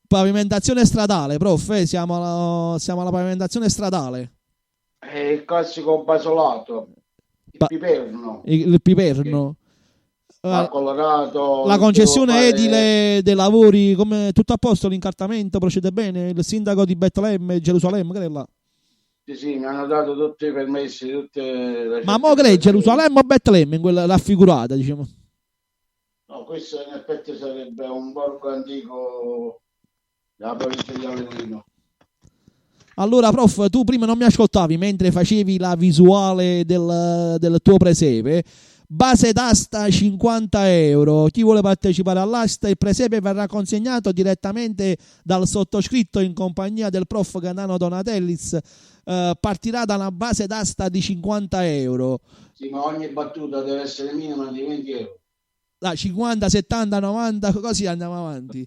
Pavimentazione stradale, prof, siamo alla pavimentazione stradale. È il classico basolato, il piperno. Colorato, la concessione edile dei lavori, come tutto a posto, l'incartamento procede bene, il sindaco di Betlemme, Gerusalemme, che è là? Sì, mi hanno dato tutti i permessi, ma mo che è Gerusalemme o Betlemme in quella raffigurata, diciamo? No, questo in effetti sarebbe un borgo antico della provincia di Avellino. Allora, prof, tu prima non mi ascoltavi mentre facevi la visuale del tuo presepe. Base d'asta 50 euro. Chi vuole partecipare all'asta, il presepe verrà consegnato direttamente dal sottoscritto in compagnia del prof Gaetano Donatellis. Partirà da una base d'asta di 50 euro. Sì, ma ogni battuta deve essere minima di 20 euro. 50, 70, 90, così andiamo avanti.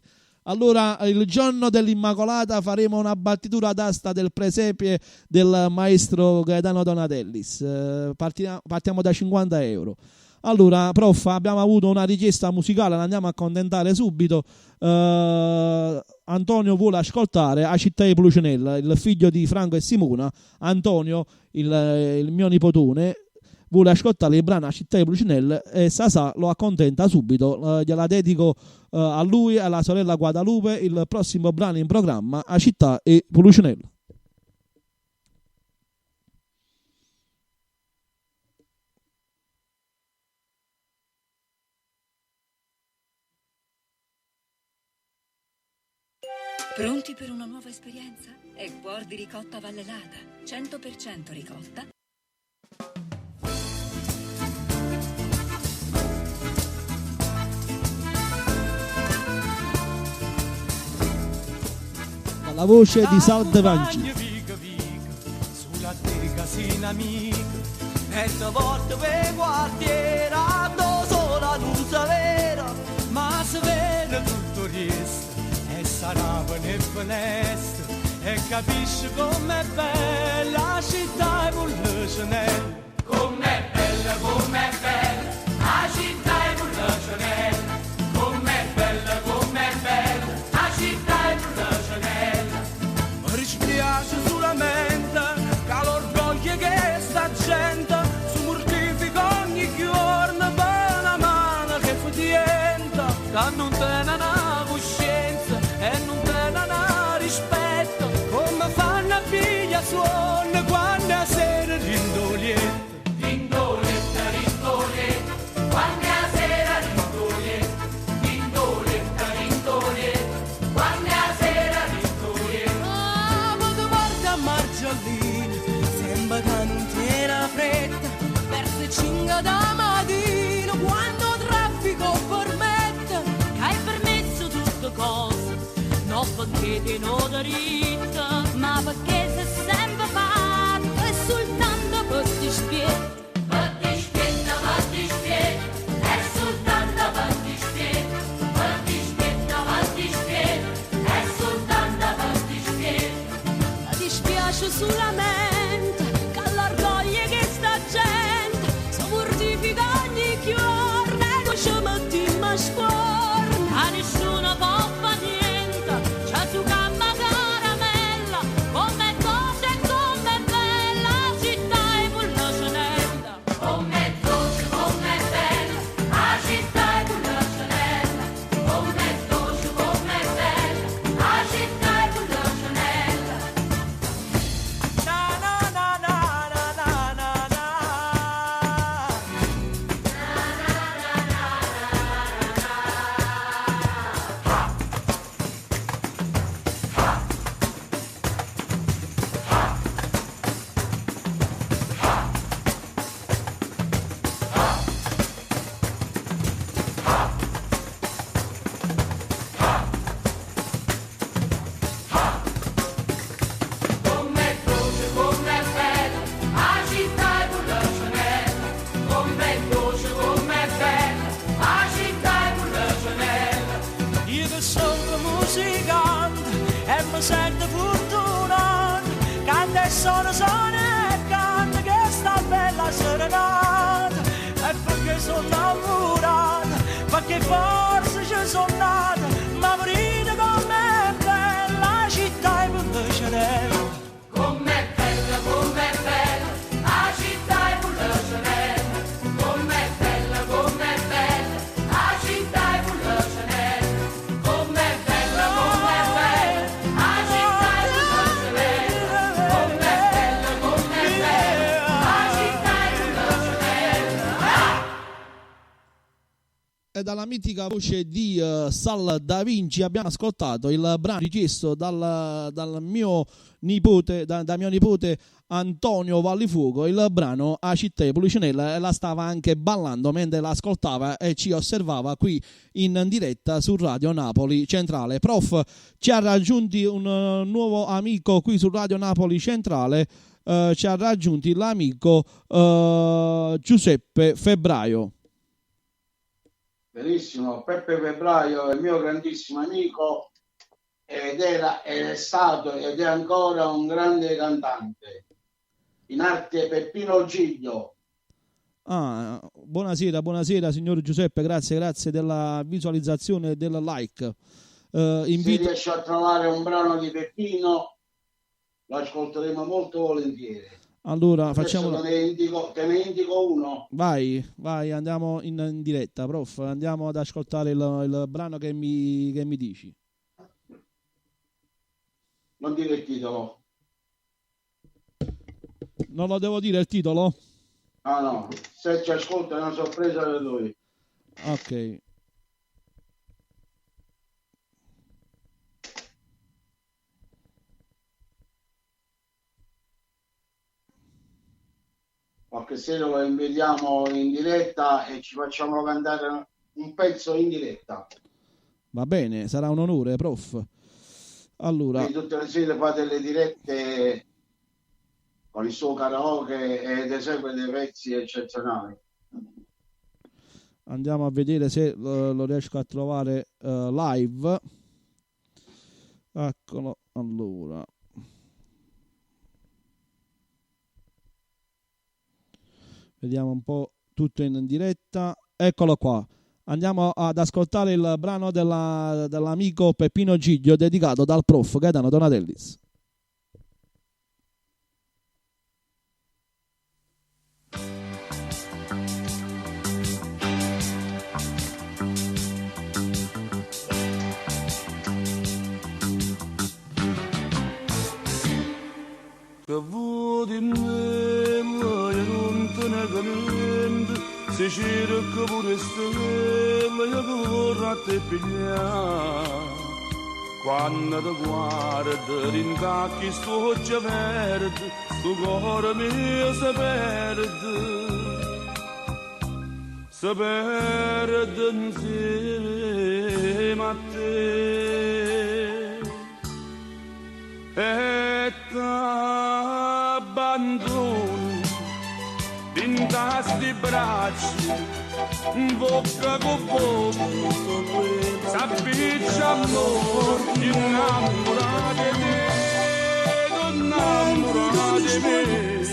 Allora, il giorno dell'Immacolata faremo una battitura d'asta del presepe del maestro Gaetano Donatellis. Partiamo da 50 euro. Allora, prof, abbiamo avuto una richiesta musicale, la andiamo a accontentare subito. Antonio vuole ascoltare a Città di Policinella, il figlio di Franco e Simona. Antonio, il mio nipotone, vuole ascoltare il brano a Città di Policinella e Sasà lo accontenta subito. Gliela dedico a lui e alla sorella Guadalupe, il prossimo brano in programma a Città e Policinella. Pronti per una nuova esperienza? È cuor di ricotta vallelata, 100% ricotta. La voce di Sal Vanci. Sulla teca sinamica e te volte per quartiera do sola non vera ma se vede tutto resto e sarà per finestre e capisci com'è bella la città e Policinella. Com'è bella la città e Policinella. Com'è bella la città e Policinella. Mi dispiace solamente che l'orgoglio che sta gente si mortifica ogni giorno per una mano che fatienta, che non tiene una coscienza e non tiene una rispetto, come fanno a figlia suona quando a sera rindolietta. Rindolietta, rindolietta, quando a sera rindolietta. Rindolietta, rindolietta, quando a sera rindolietta. Ah, ma tu porta Margiolina, sembra che non tiene fretta, verso 5 da mattino, quando traffico permette, che hai permesso tutte cose, non perché ti non diritta, ma perché sei sempre fatto e sul scuola, a nessuno può fare niente, c'è su gamba caramella, come dolce e come bella, la città è pure cenella. Come dolce, come bella, la città è pure cenella. Come dolce, come bella, la città è pure cenella. Na na na na na na na na. Come dolce, come bella, la città è pure cenella. Come dolce, come bella, la città è pure cenella. Io che sono musicante e mi sento fortunato, canto e sono e canto che sta bella serenata. E perché sono innamorato, perché forse ci sono nato, ma morire come bella, la città è pure cenella. Com'è bella, la città è pure cenella. Com'è bella, la città è pure cenella. Com'è bella, la città è pure cenella. Com'è bella, la città è pure cenella. E dalla mitica voce di Sal Da Vinci abbiamo ascoltato il brano richiesto dal mio nipote, da mio nipote Antonio Vallifuoco, il brano A città è Policinella, e la stava anche ballando mentre l'ascoltava e ci osservava qui in diretta su Radio Napoli Centrale. Prof, ci ha raggiunti un nuovo amico qui su Radio Napoli Centrale, ci ha raggiunti l'amico Giuseppe Febbraio. Benissimo, Peppe Febbraio è il mio grandissimo amico ed è stato ed è ancora un grande cantante. In arte Peppino Giglio. Buonasera signor Giuseppe, grazie della visualizzazione e del like. Se riesce a trovare un brano di Peppino lo ascolteremo molto volentieri. Allora Adesso te ne indico uno. Vai, andiamo in diretta, prof. Andiamo ad ascoltare il brano che mi dici. Non dire il titolo. Non lo devo dire il titolo? No, se ci ascolta è una sorpresa per lui. Ok. Qualche sera lo invitiamo in diretta e ci facciamo cantare un pezzo in diretta. Va bene, sarà un onore, prof. Allora, quindi tutte le sere fate le dirette con il suo karaoke ed esegue dei pezzi eccezionali. andiamo a vedere se lo riesco a trovare live. Eccolo, allora. Vediamo un po' tutto in diretta. Eccolo qua. Andiamo ad ascoltare il brano dell'amico Peppino Giglio dedicato dal prof Gaetano Donatellis. Che vuoi di me, ma io non te ne canendo, se cerca pure stella, io che vorrà te pigliare. Quando ti guardo, rincacchi sto occhio verde, sto cuore mio si perde insieme a te. E t'abbandono in tasti bracci, bocca con bocca, s'appiccia amore, innamorate te, innamorate me,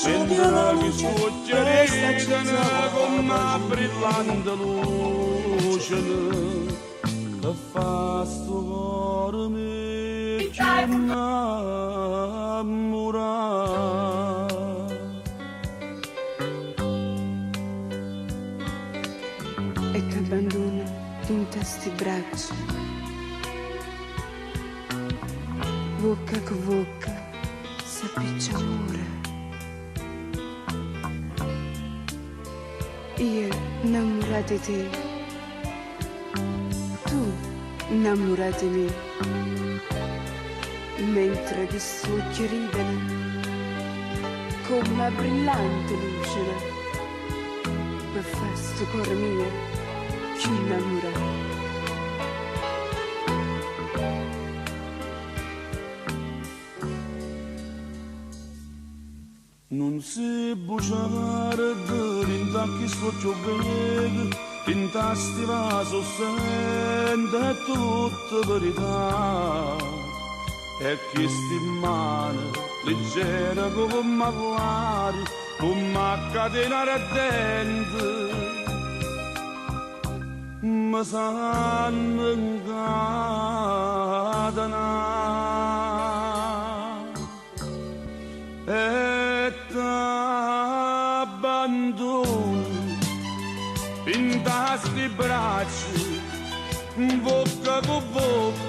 mentre che succedono con una brillante luce che fa sto cuore mi innamorare. E che abbandona in testi braccia, bocca con bocca s'appiccia amore. Io innamorata di te, tu innamorata di me, mentre che suocchi ridono come una brillante luce per far sto cuore mio più innamorato. Non si bruciare d'intacchi sfoccio bene, intasti va sossente tutta verità. E chi sti mano leggera come mallare, come a catenare a dente, ma sanno incatenare. E t'abbandono in tasti bracci, bocca con bocca,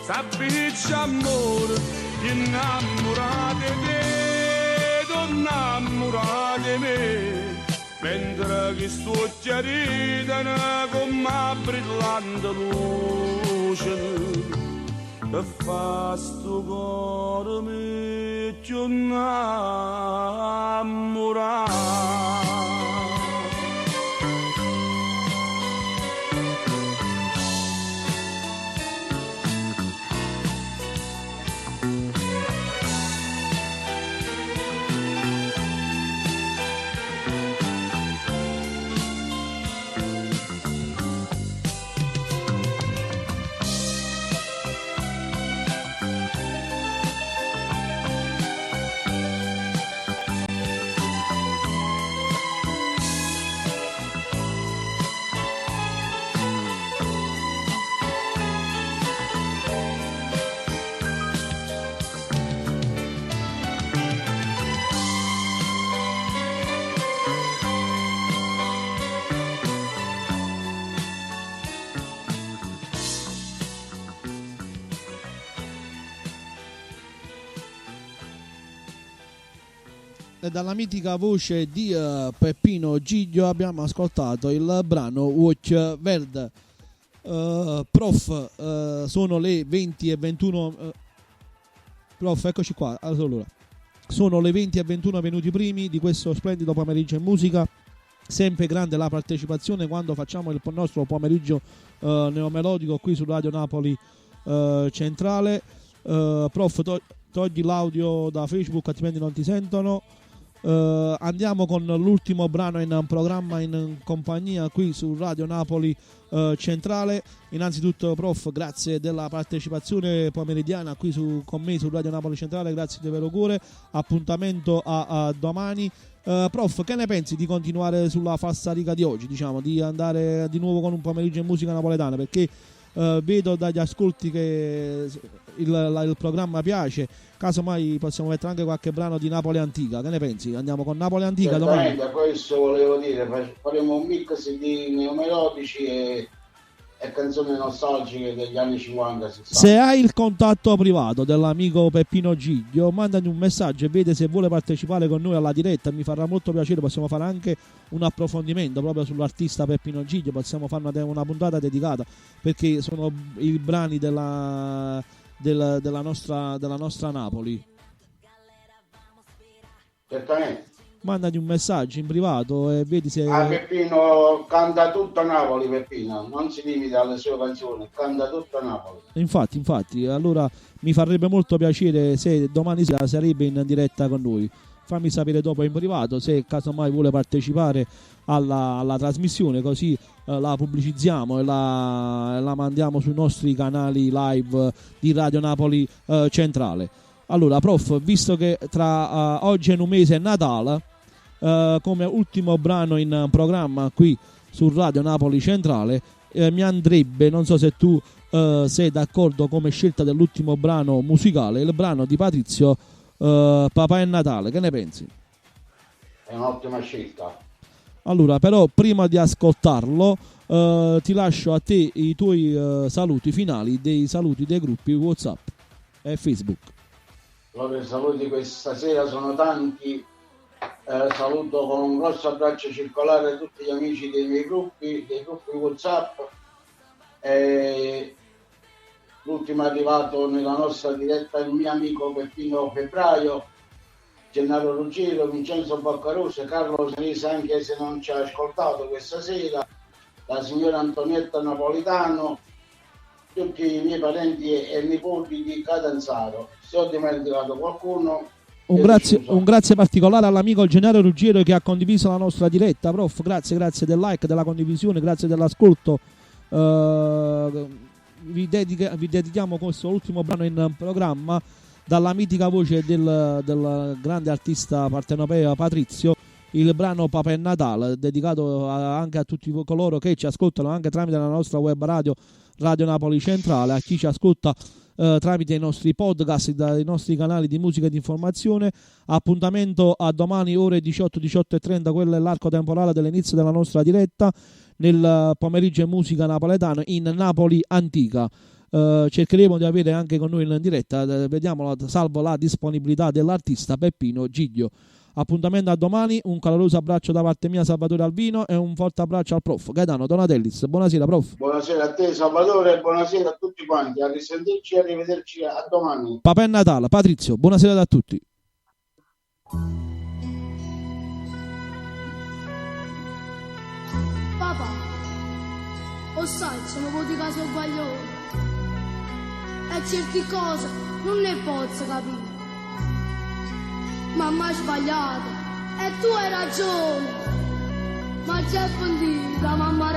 s'appiccia amore, innamorate te, innamorate me, mentre che sto chiaridano con una brillante luce, che fa sto cuore mi più innamorare. E dalla mitica voce di Peppino Giglio abbiamo ascoltato il brano Watch Verde. Prof, sono le 20:21. Prof, eccoci qua. Allora, sono le 20:21 minuti primi di questo splendido pomeriggio in musica. Sempre grande la partecipazione quando facciamo il nostro pomeriggio neomelodico qui su Radio Napoli Centrale. Prof, togli l'audio da Facebook, altrimenti non ti sentono. Andiamo con l'ultimo brano in programma in compagnia qui su Radio Napoli Centrale. Innanzitutto, prof, grazie della partecipazione pomeridiana qui con me su Radio Napoli Centrale, grazie di vero cuore. Appuntamento a domani. Prof, che ne pensi di continuare sulla falsariga di oggi, diciamo, di andare di nuovo con un pomeriggio in musica napoletana? Perché vedo dagli ascolti che il programma piace. Casomai possiamo mettere anche qualche brano di Napoli Antica. Che ne pensi? Andiamo con Napoli Antica domani? Questo volevo dire, faremo un mix di neomelodici e canzoni nostalgiche degli anni 50-60. Se hai il contatto privato dell'amico Peppino Giglio, mandami un messaggio e vede se vuole partecipare con noi alla diretta. Mi farà molto piacere. Possiamo fare anche un approfondimento proprio sull'artista Peppino Giglio. Possiamo fare una puntata dedicata, perché sono i brani della nostra Napoli. Certamente. Mandati un messaggio in privato e vedi se... Peppino canta tutta Napoli. Peppino non si limita alle sue canzoni, canta tutta Napoli. Infatti, allora mi farebbe molto piacere se domani sera sarebbe in diretta con noi. Fammi sapere dopo in privato se casomai vuole partecipare alla trasmissione, così la pubblicizziamo e la mandiamo sui nostri canali live di Radio Napoli Centrale. Allora, prof, visto che tra oggi e un mese è Natale, come ultimo brano in programma qui su Radio Napoli Centrale. Mi andrebbe, non so se tu sei d'accordo come scelta dell'ultimo brano musicale, il brano di Patrizio, Papà è Natale, che ne pensi? È un'ottima scelta. Allora, però prima di ascoltarlo ti lascio a te i tuoi saluti finali, dei saluti dei gruppi WhatsApp e Facebook. Allora, i saluti questa sera sono tanti. Saluto con un grosso abbraccio circolare a tutti gli amici dei miei gruppi, dei gruppi WhatsApp. L'ultimo arrivato nella nostra diretta è il mio amico Peppino Febbraio, Gennaro Ruggiero, Vincenzo Boccarosa, Carlo Senese, anche se non ci ha ascoltato questa sera, la signora Antonietta Napolitano, tutti i miei parenti e nipoti di Catanzaro. Se ho dimenticato qualcuno, un grazie particolare all'amico Gennaro Ruggiero che ha condiviso la nostra diretta. Prof, grazie del like, della condivisione, grazie dell'ascolto. Vi dedichiamo questo ultimo brano in programma dalla mitica voce del grande artista partenopeo Patrizio, il brano Papà è Natale, dedicato anche a tutti coloro che ci ascoltano anche tramite la nostra web radio Radio Napoli Centrale, a chi ci ascolta tramite i nostri podcast, dai nostri canali di musica e di informazione. Appuntamento a domani ore 18:30, quello è l'arco temporale dell'inizio della nostra diretta nel pomeriggio in musica napoletana in Napoli Antica. Cercheremo di avere anche con noi in diretta, vediamo, salvo la disponibilità dell'artista Peppino Giglio. Appuntamento a domani, un caloroso abbraccio da parte mia Salvatore Albino e un forte abbraccio al prof Gaetano Donatellis. Buonasera prof. Buonasera a te Salvatore e buonasera a tutti quanti, a risentirci e arrivederci a domani. Papà è Natale. Patrizio, buonasera a tutti. Papà, lo sai, sono venuti casi sbagliati e certe cose non ne posso capire. Mamma ha sbagliato e tu hai ragione, ma c'è fondita, mamma